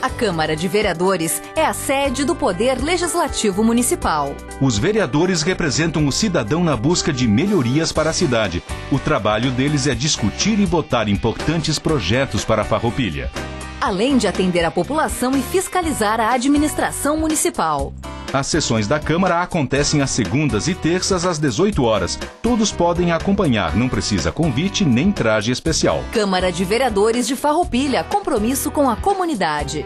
Speaker 1: A Câmara de Vereadores é a sede do Poder Legislativo Municipal.
Speaker 2: Os vereadores representam o cidadão na busca de melhorias para a cidade. O trabalho deles é discutir e votar importantes projetos para a Farroupilha.
Speaker 1: Além de atender a população e fiscalizar a administração municipal.
Speaker 2: As sessões da Câmara acontecem às segundas e terças às 18 horas. Todos podem acompanhar, não precisa convite nem traje especial.
Speaker 1: Câmara de Vereadores de Farroupilha, compromisso com a comunidade.